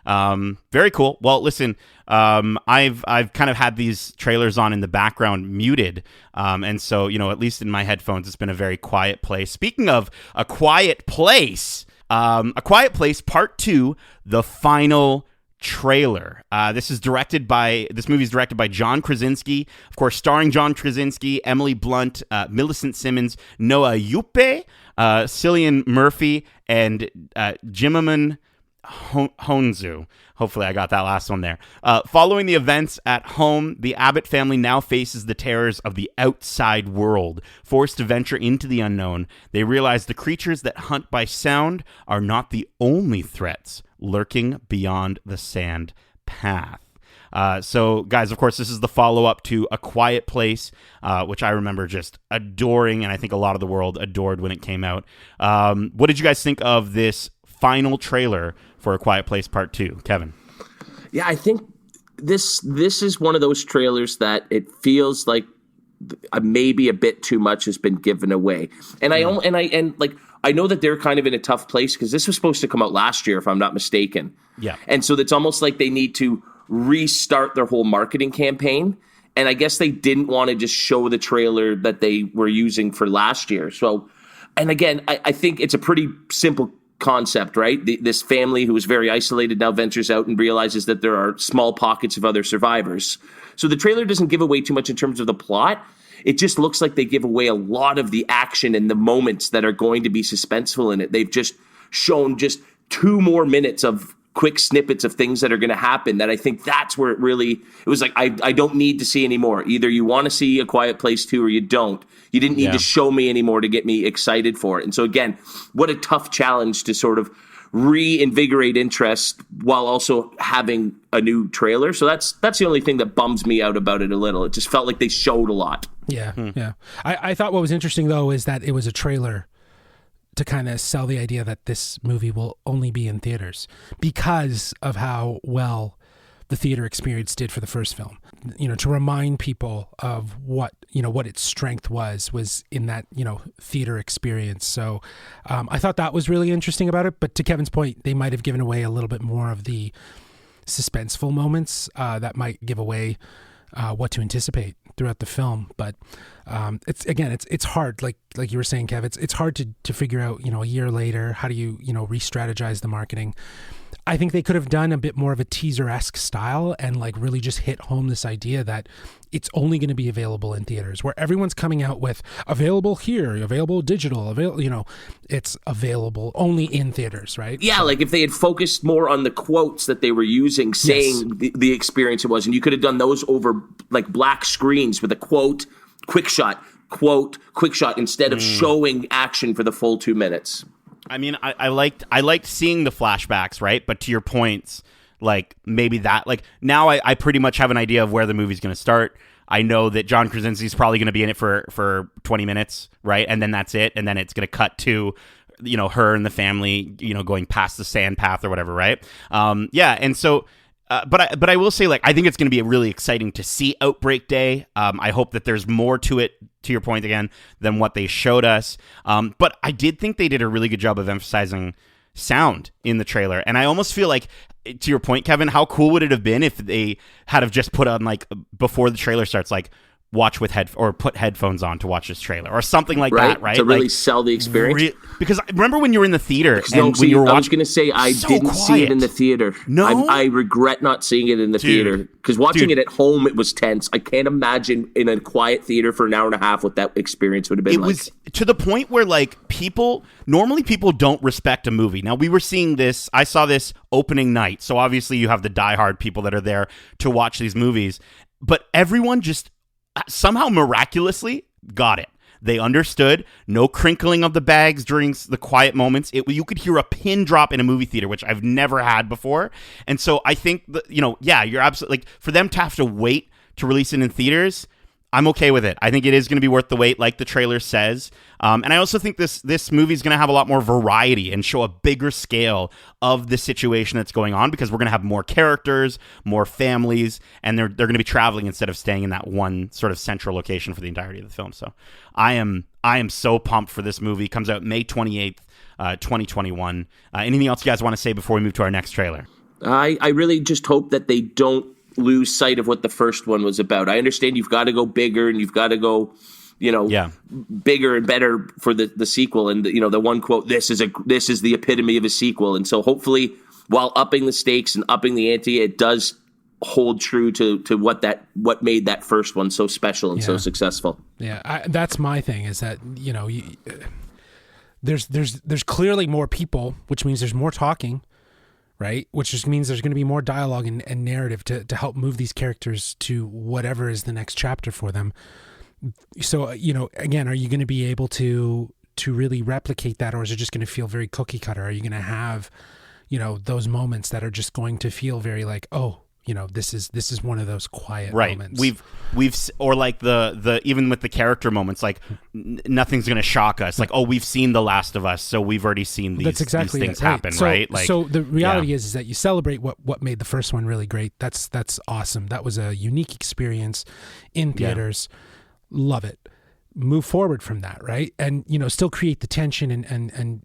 very cool. Well, listen, I've kind of had these trailers on in the background muted. And so, you know, at least in my headphones, it's been a very quiet place. Speaking of A Quiet Place, Part 2, the final trailer. This movie is directed by John Krasinski, of course, starring John Krasinski, Emily Blunt, Millicent Simmons, Noah Yuppe, Cillian Murphy, and Jimmerman Honzu. Hopefully I got that last one there. Following the events at home, the Abbott family now faces the terrors of the outside world. Forced to venture into the unknown, they realize the creatures that hunt by sound are not the only threats lurking beyond the sand path. So, guys, of course, this is the follow-up to A Quiet Place, which I remember just adoring, and I think a lot of the world adored when it came out. What did you guys think of this final trailer for A Quiet Place Part 2? Kevin? Yeah, I think this is one of those trailers that it feels like maybe a bit too much has been given away. And I know that they're kind of in a tough place because this was supposed to come out last year, if I'm not mistaken. Yeah. And so it's almost like they need to restart their whole marketing campaign. And I guess they didn't want to just show the trailer that they were using for last year. So, and again, I think it's a pretty simple concept, right? This family who is very isolated now ventures out and realizes that there are small pockets of other survivors. So the trailer doesn't give away too much in terms of the plot. It just looks like they give away a lot of the action and the moments that are going to be suspenseful in it. They've just shown just 2 more minutes of quick snippets of things that are going to happen, that I think that's where it was like, I don't need to see any more. Either you want to see A Quiet Place 2 or you don't. You didn't need to show me anymore to get me excited for it. And so again, what a tough challenge to sort of reinvigorate interest while also having a new trailer. So that's the only thing that bums me out about it a little. It just felt like they showed a lot. Yeah, yeah. I thought what was interesting, though, is that it was a trailer to kind of sell the idea that this movie will only be in theaters because of how well the theater experience did for the first film. You know, to remind people of what its strength was in that, theater experience. So I thought that was really interesting about it. But to Kevin's point, they might have given away a little bit more of the suspenseful moments that might give away what to anticipate throughout the film. But it's hard, like you were saying, Kev, it's hard to figure out, a year later, how do you re-strategize the marketing. I think they could have done a bit more of a teaser-esque style and like really just hit home this idea that it's only going to be available in theaters, where everyone's coming out with available here, available digital, it's available only in theaters, right? Yeah, like if they had focused more on the quotes that they were using, saying the experience it was, and you could have done those over like black screens with a quote, quick shot, instead of showing action for the full 2 minutes. I mean, I liked seeing the flashbacks, right? But to your points, like maybe that, like now I pretty much have an idea of where the movie's going to start. I know that John Krasinski's probably going to be in it for 20 minutes, right? And then that's it. And then it's going to cut to, her and the family, going past the sand path or whatever, right? And so, but I will say, like, I think it's going to be really exciting to see Outbreak Day. I hope that there's more to it, to your point again, than what they showed us. But I did think they did a really good job of emphasizing sound in the trailer. And I almost feel like, to your point, Kevin, how cool would it have been if they had have just put on, like, before the trailer starts, like, watch with put headphones on to watch this trailer or something like that, right? To really sell the experience. Because remember when you were in the theater when you were watching, I was going to say I didn't see it in the theater. No, I regret not seeing it in the theater because watching it at home, it was tense. I can't imagine in a quiet theater for an hour and a half what that experience would have been. It was to the point where like normally people don't respect a movie. Now we were seeing this. I saw this opening night, so obviously you have the diehard people that are there to watch these movies, but everyone just somehow miraculously got it. They understood. No crinkling of the bags during the quiet moments. You could hear a pin drop in a movie theater, which I've never had before. And so I think that, you're absolutely like for them to have to wait to release it in theaters. I'm okay with it. I think it is going to be worth the wait, like the trailer says. And I also think this movie is going to have a lot more variety and show a bigger scale of the situation that's going on because we're going to have more characters, more families, and they're going to be traveling instead of staying in that one sort of central location for the entirety of the film. So I am so pumped for this movie. It comes out May 28th, 2021. Anything else you guys want to say before we move to our next trailer? I really just hope that they don't lose sight of what the first one was about. I understand you've got to go bigger and you've got to go, bigger and better for the sequel. And the one quote, this is the epitome of a sequel. And so hopefully while upping the stakes and upping the ante, it does hold true to what made that first one so special and so successful. Yeah. That's my thing is that, there's clearly more people, which means there's more talking. Right, which just means there's going to be more dialogue and narrative to help move these characters to whatever is the next chapter for them. So, again, are you going to be able to really replicate that, or is it just going to feel very cookie cutter? Are you going to have, those moments that are just going to feel very like, oh, this is one of those quiet moments. We've or like the even with the character moments, like nothing's going to shock us. Like, oh, we've seen The Last of Us, so we've already seen these things happen, right? Like, so the reality is that you celebrate what made the first one really great. That's awesome. That was a unique experience in theaters. Love it. Move forward from that, right? And still create the tension and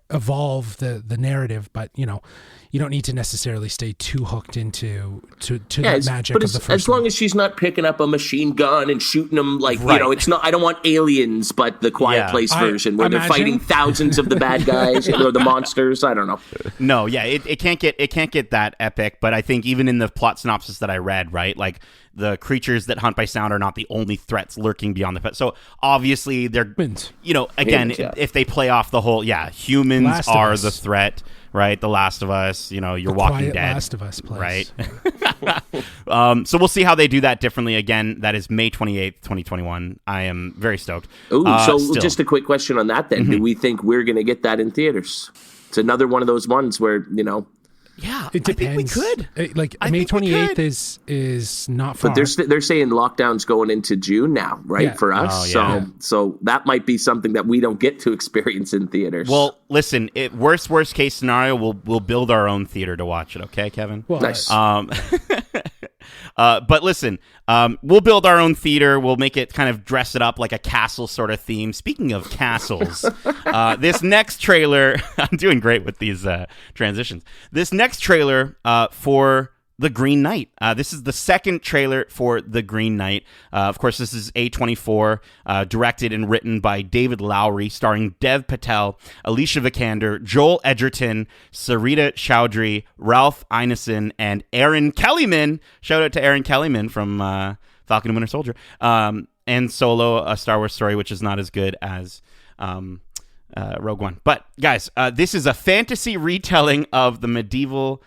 evolve the narrative, but you don't need to necessarily stay too hooked into the magic of the first as long as she's not picking up a machine gun and shooting them like it's not. I don't want Aliens, but the Quiet Place version where they're fighting thousands of the bad guys or the monsters. I don't know. No, it can't get that epic. But I think even in the plot synopsis that I read, right, like the creatures that hunt by sound are not the only threats lurking beyond the pet. So obviously they're if they play off the whole humans are the threat. Right, The Last of Us, you're Walking Dead. Last of Us place. Right? So we'll see how they do that differently. Again, that is May 28th, 2021. I am very stoked. Just a quick question on that then. Mm-hmm. Do we think we're going to get that in theaters? It's another one of those ones where, Yeah, it depends. I think we could. May 28th is not far. But they're saying lockdown's going into June now, right, for us. So that might be something that we don't get to experience in theaters. Well, listen, worst case scenario, we'll build our own theater to watch it. Okay, Kevin? Well, nice. But listen, we'll build our own theater. We'll make it kind of dress it up like a castle sort of theme. Speaking of castles, this next trailer, I'm doing great with these transitions. This next trailer for The Green Knight. This is the second trailer for The Green Knight. Of course, this is A24, directed and written by David Lowery, starring Dev Patel, Alicia Vikander, Joel Edgerton, Sarita Chowdhury, Ralph Ineson, and Aaron Kellyman. Shout out to Aaron Kellyman from Falcon and Winter Soldier. And Solo, a Star Wars story, which is not as good as Rogue One. But, guys, this is a fantasy retelling of the medieval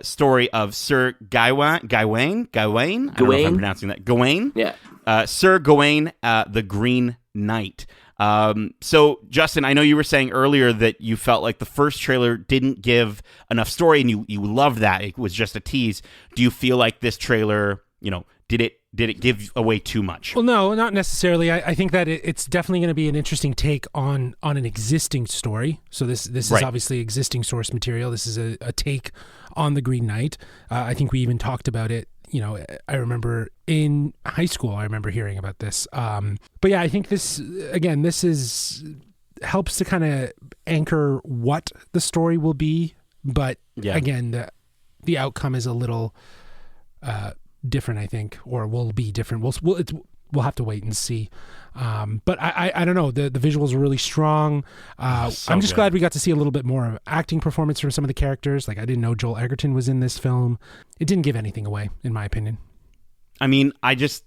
story of Sir Gawain. I don't know if I'm pronouncing that. Gawain? Yeah. Sir Gawain, the Green Knight. So, Justin, I know you were saying earlier that you felt like the first trailer didn't give enough story, and you loved that. It was just a tease. Do you feel like this trailer, did it give away too much? Well, no, not necessarily. I think that it's definitely going to be an interesting take on an existing story. So this is obviously existing source material. This is a take on the Green Knight. I think we even talked about it. I remember in high school, I remember hearing about this. But yeah, I think this helps to kind of anchor what the story will be. But again, the outcome is a little different, I think, or will be different. We'll have to wait and see. But I don't know. The visuals were really strong. So I'm just good. glad we got to see a little bit more of acting performance from some of the characters. Like, I didn't know Joel Egerton was in this film. It didn't give anything away, in my opinion. I mean, I just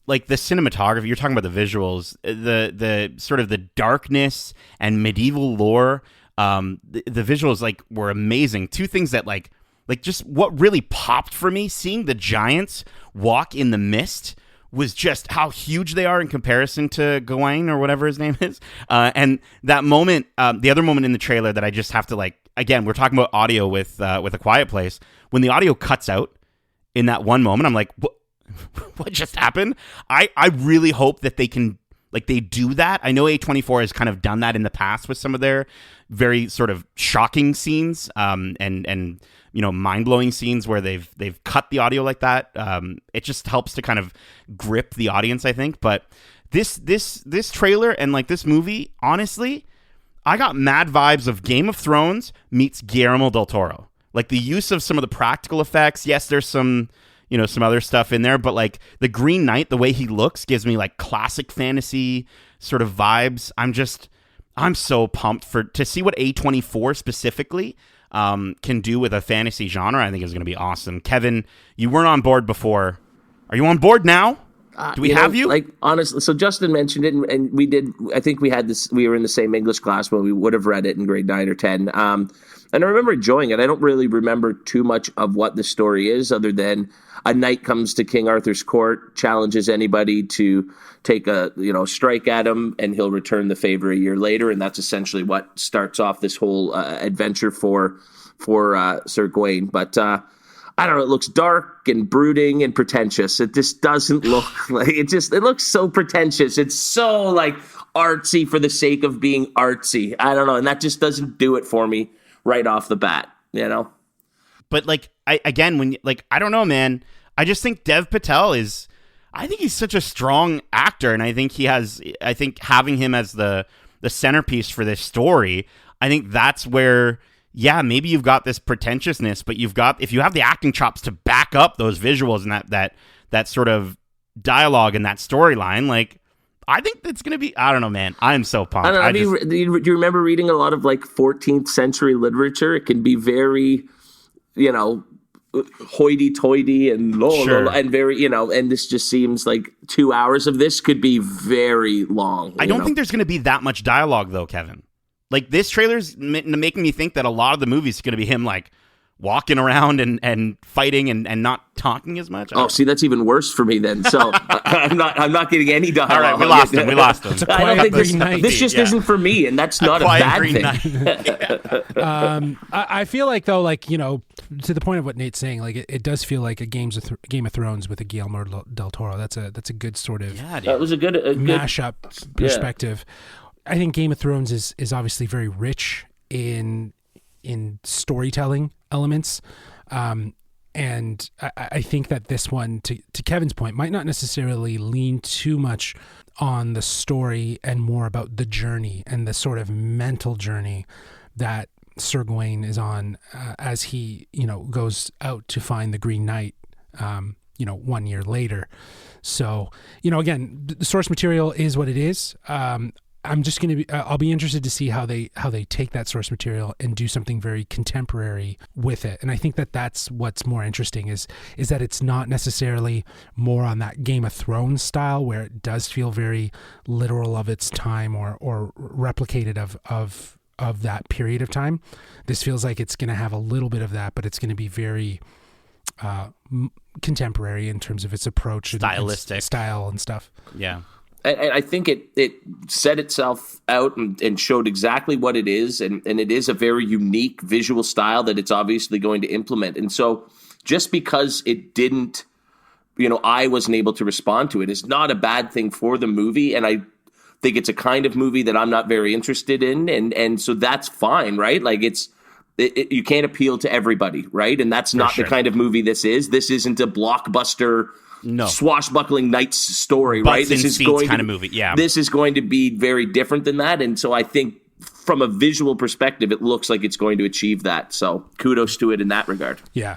like the cinematography. You're talking about the visuals, the sort of the darkness and medieval lore. The visuals were amazing. Two things that like just what really popped for me, seeing the giants walk in the mist, was just how huge they are in comparison to Gawain or whatever his name is. And that moment, the other moment in the trailer that I just have to again, we're talking about audio with A Quiet Place. When the audio cuts out in that one moment, I'm like, what just happened? I really hope that they can, they do that. I know A24 has kind of done that in the past with some of their very sort of shocking scenes, and mind-blowing scenes where they've cut the audio like that. It just helps to kind of grip the audience, I think. But this trailer and this movie, honestly, I got mad vibes of Game of Thrones meets Guillermo del Toro. The use of some of the practical effects. Yes, there's some other stuff in there, but the Green Knight, the way he looks gives me classic fantasy sort of vibes. I'm so pumped to see what A24 specifically can do with a fantasy genre. I think is going to be awesome. Kevin, you weren't on board before. Are you on board now? Do we have you? Honestly, so Justin mentioned it, and we did. I think we had this. We were in the same English class when we would have read it in grade 9 or 10. And I remember enjoying it. I don't really remember too much of what the story is, other than a knight comes to King Arthur's court, challenges anybody to take a strike at him, and he'll return the favor a year later. And that's essentially what starts off this whole adventure for Sir Gawain. But I don't know. It looks dark and brooding and pretentious. It just doesn't look it looks so pretentious. It's so artsy for the sake of being artsy. I don't know. And that just doesn't do it for me right off the bat, But I don't know, man. I just think Dev Patel I think he's such a strong actor, and I think having him as the centerpiece for this story, I think that's where, yeah, maybe you've got this pretentiousness, but if you have the acting chops to back up those visuals and that sort of dialogue and that storyline, I think it's going to be, I don't know, man. I'm so pumped. Do you remember reading a lot of 14th century literature? It can be very, hoity-toity and Sure. and very, and this just seems like 2 hours of this could be very long. I don't think there's going to be that much dialogue, though, Kevin. This trailer's making me think that a lot of the movie's going to be him, walking around and fighting and not talking as much. Oh, see, that's even worse for me then. So I'm not getting any dialogue. All right, we lost him. It's a I don't quiet think Green Knight. this just isn't for me, and that's not a bad thing. I feel though, to the point of what Nate's saying, it does feel like a Game of Thrones with a Guillermo del Toro. That's a good sort of That was a good mashup perspective. I think Game of Thrones is obviously very rich in storytelling elements, and I think that this one, to Kevin's point, might not necessarily lean too much on the story and more about the journey and the sort of mental journey that Sir Gawain is on as he goes out to find the Green Knight 1 year later. So again, the source material is what it is. I'm just going to I'll be interested to see how they take that source material and do something very contemporary with it. And I think that's what's more interesting is that it's not necessarily more on that Game of Thrones style where it does feel very literal of its time or replicated of that period of time. This feels like it's going to have a little bit of that, but it's going to be very contemporary in terms of its approach, stylistic and style and stuff. Yeah. I think it set itself out and showed exactly what it is, and it is a very unique visual style that it's obviously going to implement. And so just because it didn't, I wasn't able to respond to it is not a bad thing for the movie, and I think it's a kind of movie that I'm not very interested in, and so that's fine, right? You can't appeal to everybody, right? And that's not the kind of movie this is. This isn't a blockbuster swashbuckling knight's story, right? This is kind of movie. Yeah. This is going to be very different than that. And so I think from a visual perspective, it looks like it's going to achieve that. So kudos to it in that regard. Yeah.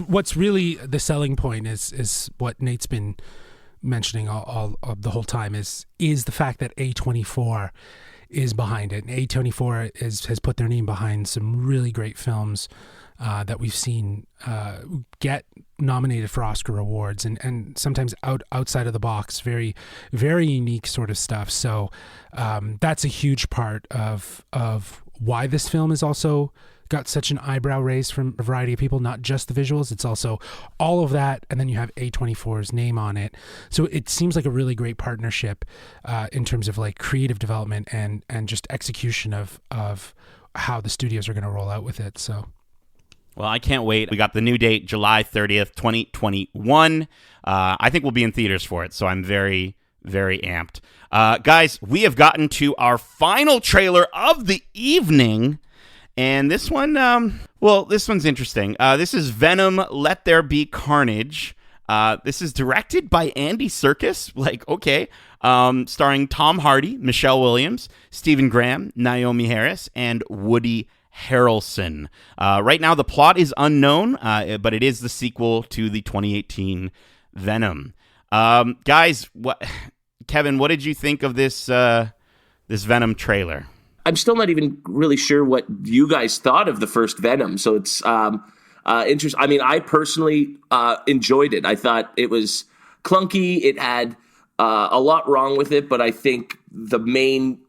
What's really the selling point is what Nate's been mentioning all the whole time is the fact that A24 is behind it. And A24 has put their name behind some really great films that we've seen get nominated for Oscar awards and sometimes outside of the box, very, very unique sort of stuff. So that's a huge part of why this film is also got such an eyebrow raise from a variety of people, not just the visuals. It's also all of that. And then you have A24's name on it. So it seems like a really great partnership in terms of like creative development and just execution of how the studios are going to roll out with it. So. Well, I can't wait. We got the new date, July 30th, 2021. I think we'll be in theaters for it, so I'm very, very amped. Guys, we have gotten to our final trailer of the evening, and this one, this one's interesting. This is Venom, Let There Be Carnage. This is directed by Andy Serkis, starring Tom Hardy, Michelle Williams, Stephen Graham, Naomi Harris, and Woody Harrelson. Right now, the plot is unknown, but it is the sequel to the 2018 Venom. Guys, Kevin, what did you think of this Venom trailer? I'm still not even really sure what you guys thought of the first Venom, so it's interesting. I mean, I personally enjoyed it. I thought it was clunky. It had a lot wrong with it, but I think the main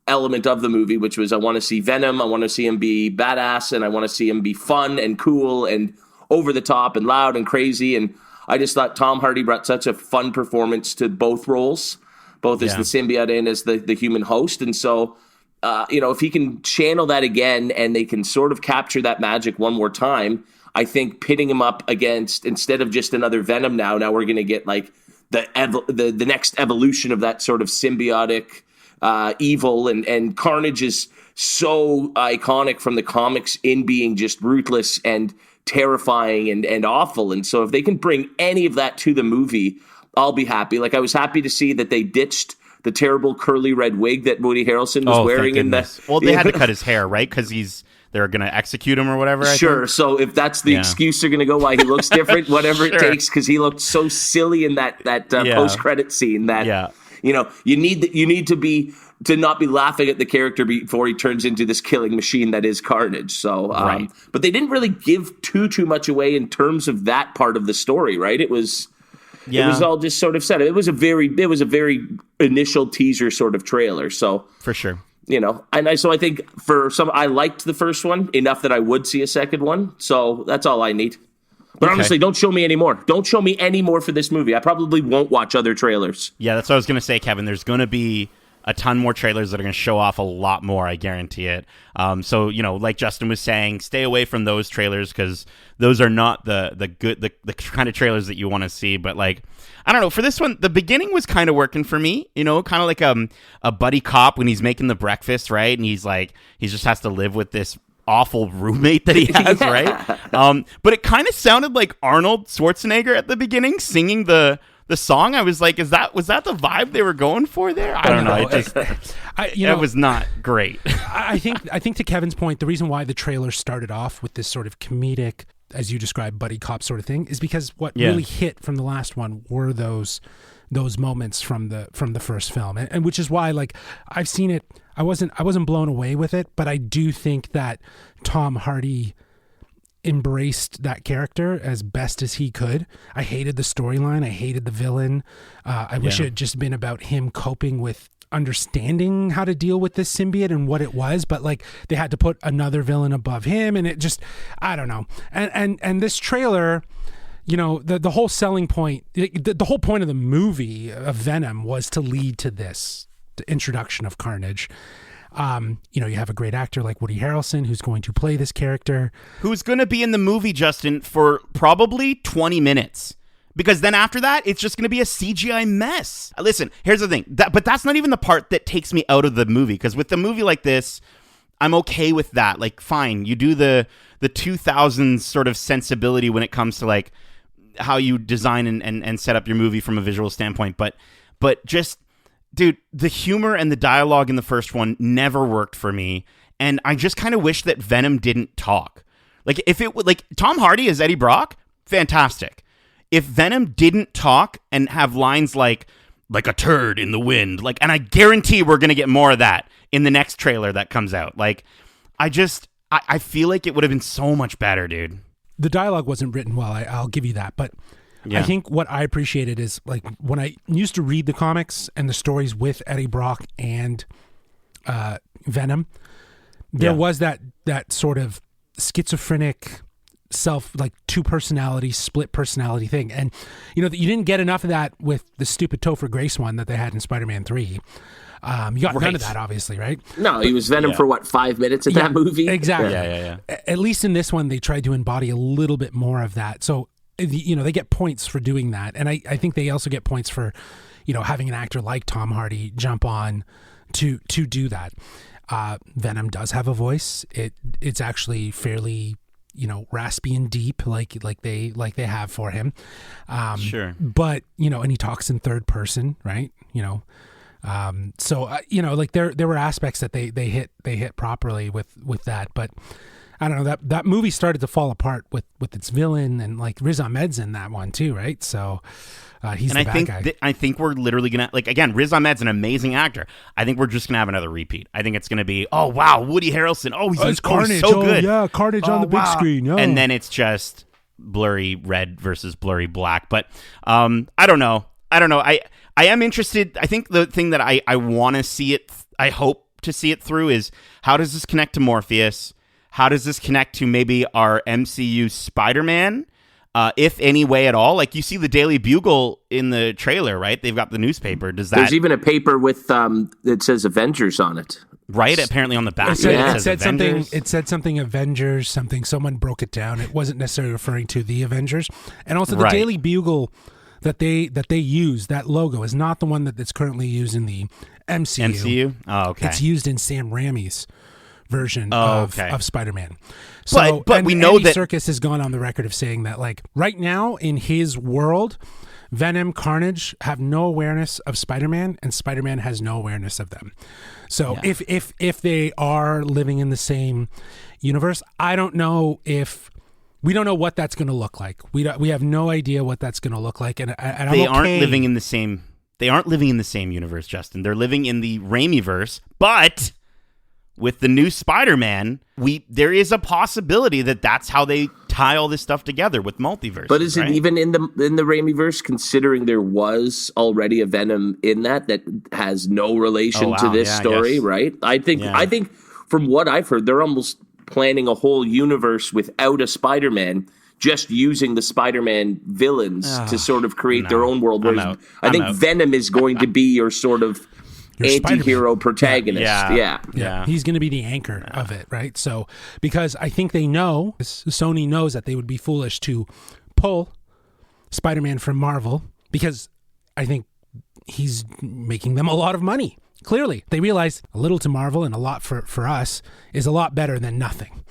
element of the movie, which was I want to see Venom, I want to see him be badass, and I want to see him be fun and cool and over the top and loud and crazy. And I just thought Tom Hardy brought such a fun performance to both roles, both as the symbiote and as the human host. And so, if he can channel that again and they can sort of capture that magic one more time, I think pitting him up against, instead of just another Venom now we're going to get like the next evolution of that sort of symbiotic evil, and Carnage is so iconic from the comics in being just ruthless and terrifying and awful. And so if they can bring any of that to the movie, I'll be happy. Like, I was happy to see that they ditched the terrible curly red wig that Woody Harrelson was wearing in the. Well, they had to cut his hair, right? Because they're going to execute him or whatever. Sure. So if that's the excuse they're going to go, why he looks different, whatever it takes, because he looked so silly in that post-credit scene that you need to not be laughing at the character before he turns into this killing machine that is Carnage. So, right. But they didn't really give too much away in terms of that part of the story, right? It was all just sort of set. It was a very initial teaser sort of trailer. So for sure. So I think I liked the first one enough that I would see a second one. So that's all I need. But honestly, don't show me any more. Don't show me any more for this movie. I probably won't watch other trailers. Yeah, that's what I was going to say, Kevin. There's going to be a ton more trailers that are going to show off a lot more, I guarantee it. So, like Justin was saying, stay away from those trailers because those are not the kind of trailers that you want to see. But I don't know, for this one, the beginning was kind of working for me, kind of like a buddy cop when he's making the breakfast, right? And he's he just has to live with this awful roommate that he has, right? But it kind of sounded like Arnold Schwarzenegger at the beginning singing the song. I was like, was that the vibe they were going for there? I don't know. It was not great. I think to Kevin's point, the reason why the trailer started off with this sort of comedic, as you described, buddy cop sort of thing, is because what really hit from the last one were those moments from the first film, and which is why I've seen it. I wasn't blown away with it, but I do think that Tom Hardy embraced that character as best as he could. I hated the storyline. I hated the villain. I wish it had just been about him coping with understanding how to deal with this symbiote and what it was, but they had to put another villain above him, and it just, I don't know. And this trailer, the whole selling point, the whole point of the movie of Venom was to lead to this, the introduction of Carnage. You have a great actor like Woody Harrelson who's going to play this character. Who's going to be in the movie, Justin, for probably 20 minutes. Because then after that, it's just going to be a CGI mess. Listen, here's the thing. But that's not even the part that takes me out of the movie. Because with the movie like this, I'm okay with that. Fine, you do the 2000s sort of sensibility when it comes to how you design and set up your movie from a visual standpoint. But just dude, the humor and the dialogue in the first one never worked for me. And I just kind of wish that Venom didn't talk. Like, if it would, like, Tom Hardy as Eddie Brock, fantastic. If Venom didn't talk and have lines like a turd in the wind, like, and I guarantee we're going to get more of that in the next trailer that comes out. Like, I feel like it would have been so much better, dude. The dialogue wasn't written well. I'll give you that. But I think what I appreciated is, like, when I used to read the comics and the stories with Eddie Brock and Venom, there was that sort of schizophrenic like two personality, split personality thing. And, you didn't get enough of that with the stupid Topher Grace one that they had in Spider-Man 3. You got none of that, obviously, right? No, he was Venom for 5 minutes in that movie? Exactly. Yeah. At least in this one, they tried to embody a little bit more of that. So, they get points for doing that. And I think they also get points for, having an actor like Tom Hardy jump on to do that. Venom does have a voice. It's actually fairly, raspy and deep, like they have for him. Sure. But and he talks in third person, right? So like there were aspects that they hit properly with that, but I don't know, that movie started to fall apart with its villain, and like Riz Ahmed's in that one too, right? So he's the bad guy. I think we're literally gonna, like, again, Riz Ahmed's an amazing actor. I think we're just gonna have another repeat. I think it's gonna be, oh wow, Woody Harrelson. Oh, he's Carnage. So good. Yeah, Carnage on the big screen. Oh. And then it's just blurry red versus blurry black. But I don't know. I am interested. I think the thing that I want to see it, I hope to see it through, is how does this connect to Morpheus? How does this connect to maybe our MCU Spider-Man, if any way at all? Like, you see the Daily Bugle in the trailer, right? They've got the newspaper. There's even a paper with that says Avengers on it. Right, apparently on the back. It said something. It said something Avengers. Something. Someone broke it down. It wasn't necessarily referring to the Avengers. And also the Daily Bugle that they use, that logo is not the one that's currently used in the MCU. Oh, okay. It's used in Sam Raimi's version of Spider-Man. So, but we know Andy that Serkis has gone on the record of saying that, like, right now in his world, Venom, Carnage have no awareness of Spider-Man, and Spider-Man has no awareness of them. So if they are living in the same universe, I don't know if we don't know what that's going to look like. We have no idea what that's going to look like, and they aren't living in the same. They aren't living in the same universe, Justin. They're living in the Raimiverse, but with the new Spider-Man, there is a possibility that that's how they tie all this stuff together with multiverse. But is it even in the Raimiverse, considering there was already a Venom in that has no relation to this story, right? I think from what I've heard, they're almost planning a whole universe without a Spider-Man, just using the Spider-Man villains to sort of create their own world. Whereas I think Venom is going to be your sort of anti-hero protagonist. Yeah. He's going to be the anchor of it, right? So, because I think Sony knows that they would be foolish to pull Spider-Man from Marvel, because I think he's making them a lot of money. Clearly, they realize a little to Marvel and a lot for us is a lot better than nothing.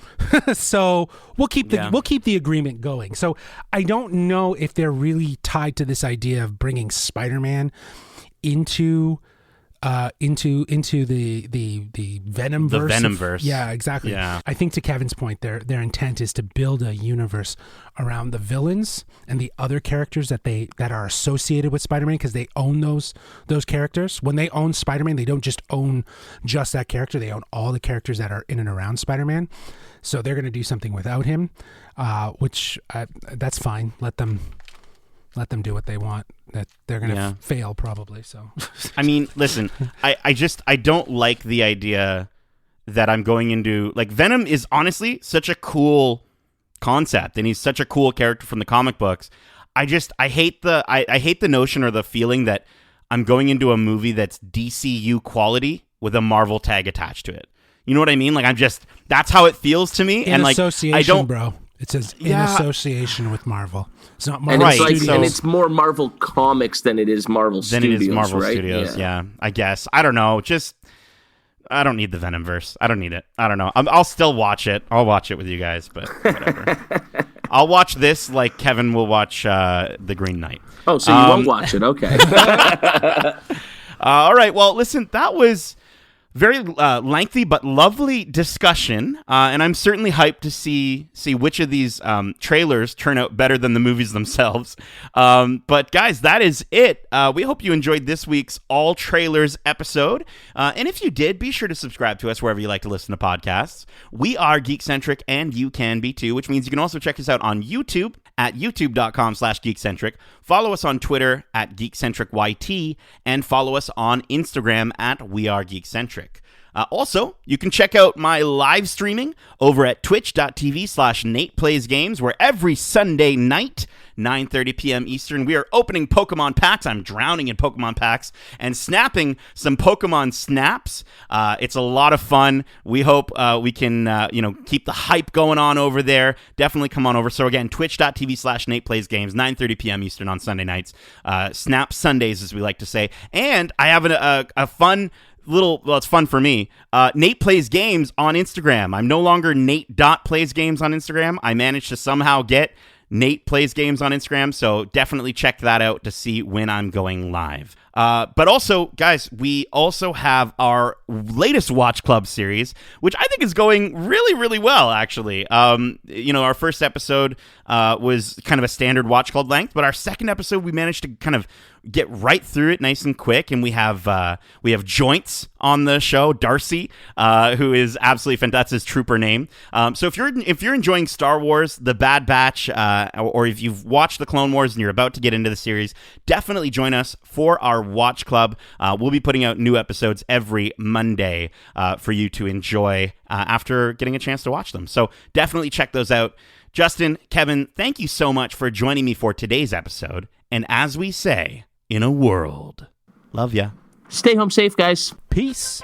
So we'll keep the agreement going. So I don't know if they're really tied to this idea of bringing Spider-Man into the Venomverse. The Venomverse. Yeah, exactly. Yeah. I think, to Kevin's point, their intent is to build a universe around the villains and the other characters that are associated with Spider-Man, because they own those characters. When they own Spider-Man, they don't just own just that character. They own all the characters that are in and around Spider-Man. So they're going to do something without him, which that's fine. Let them do what they want. That they're going to fail probably. So, I mean, listen, I don't like the idea that I'm going into, like, Venom is honestly such a cool concept, and he's such a cool character from the comic books. I hate the notion or the feeling that I'm going into a movie that's DCU quality with a Marvel tag attached to it. You know what I mean? Like, that's how it feels to me. In and association, bro. It says in association with Marvel. It's not Marvel Studios. And it's more Marvel Comics than it is Marvel Studios. Than it is Marvel right? Studios, yeah. I guess. I don't know. I don't need the Venomverse. I don't need it. I don't know. I'll still watch it. I'll watch it with you guys, but whatever. I'll watch this like Kevin will watch The Green Knight. Oh, so you won't watch it. Okay. All right. Well, listen, that was very lengthy but lovely discussion, and I'm certainly hyped to see which of these trailers turn out better than the movies themselves. But guys, that is it. We hope you enjoyed this week's All Trailers episode, and if you did, be sure to subscribe to us wherever you like to listen to podcasts. We are Geekcentric, and you can be too, which means you can also check us out on YouTube at youtube.com/geekcentric. Follow us on Twitter at GeekcentricYT, and follow us on Instagram at WeAreGeekcentric. Also, you can check out my live streaming over at twitch.tv/NatePlaysGames, where every Sunday night, 9:30 p.m. Eastern, we are opening Pokemon packs. I'm drowning in Pokemon packs and snapping some Pokemon snaps. It's a lot of fun. We hope we can keep the hype going on over there. Definitely come on over. So again, twitch.tv/NatePlaysGames, 9:30 p.m. Eastern on Sunday nights. Snap Sundays, as we like to say. And I have a fun it's fun for me. Nate Plays Games on Instagram. I'm no longer Nate.playsgames on Instagram. I managed to somehow get Nate Plays Games on Instagram, so definitely check that out to see when I'm going live. But also, guys, we also have our latest Watch Club series, which I think is going really, really well, actually. Our first episode was kind of a standard Watch Club length, but our second episode, we managed to kind of get right through it nice and quick, and we have Joints on the show, Darcy, who is absolutely fantastic. That's his trooper name. So if you're enjoying Star Wars, The Bad Batch, or if you've watched the Clone Wars and you're about to get into the series, definitely join us for our Watch Club. We'll be putting out new episodes every Monday for you to enjoy after getting a chance to watch them. So definitely check those out. Justin, Kevin, thank you so much for joining me for today's episode. And as we say, in a world, love ya. Stay home safe, guys. Peace.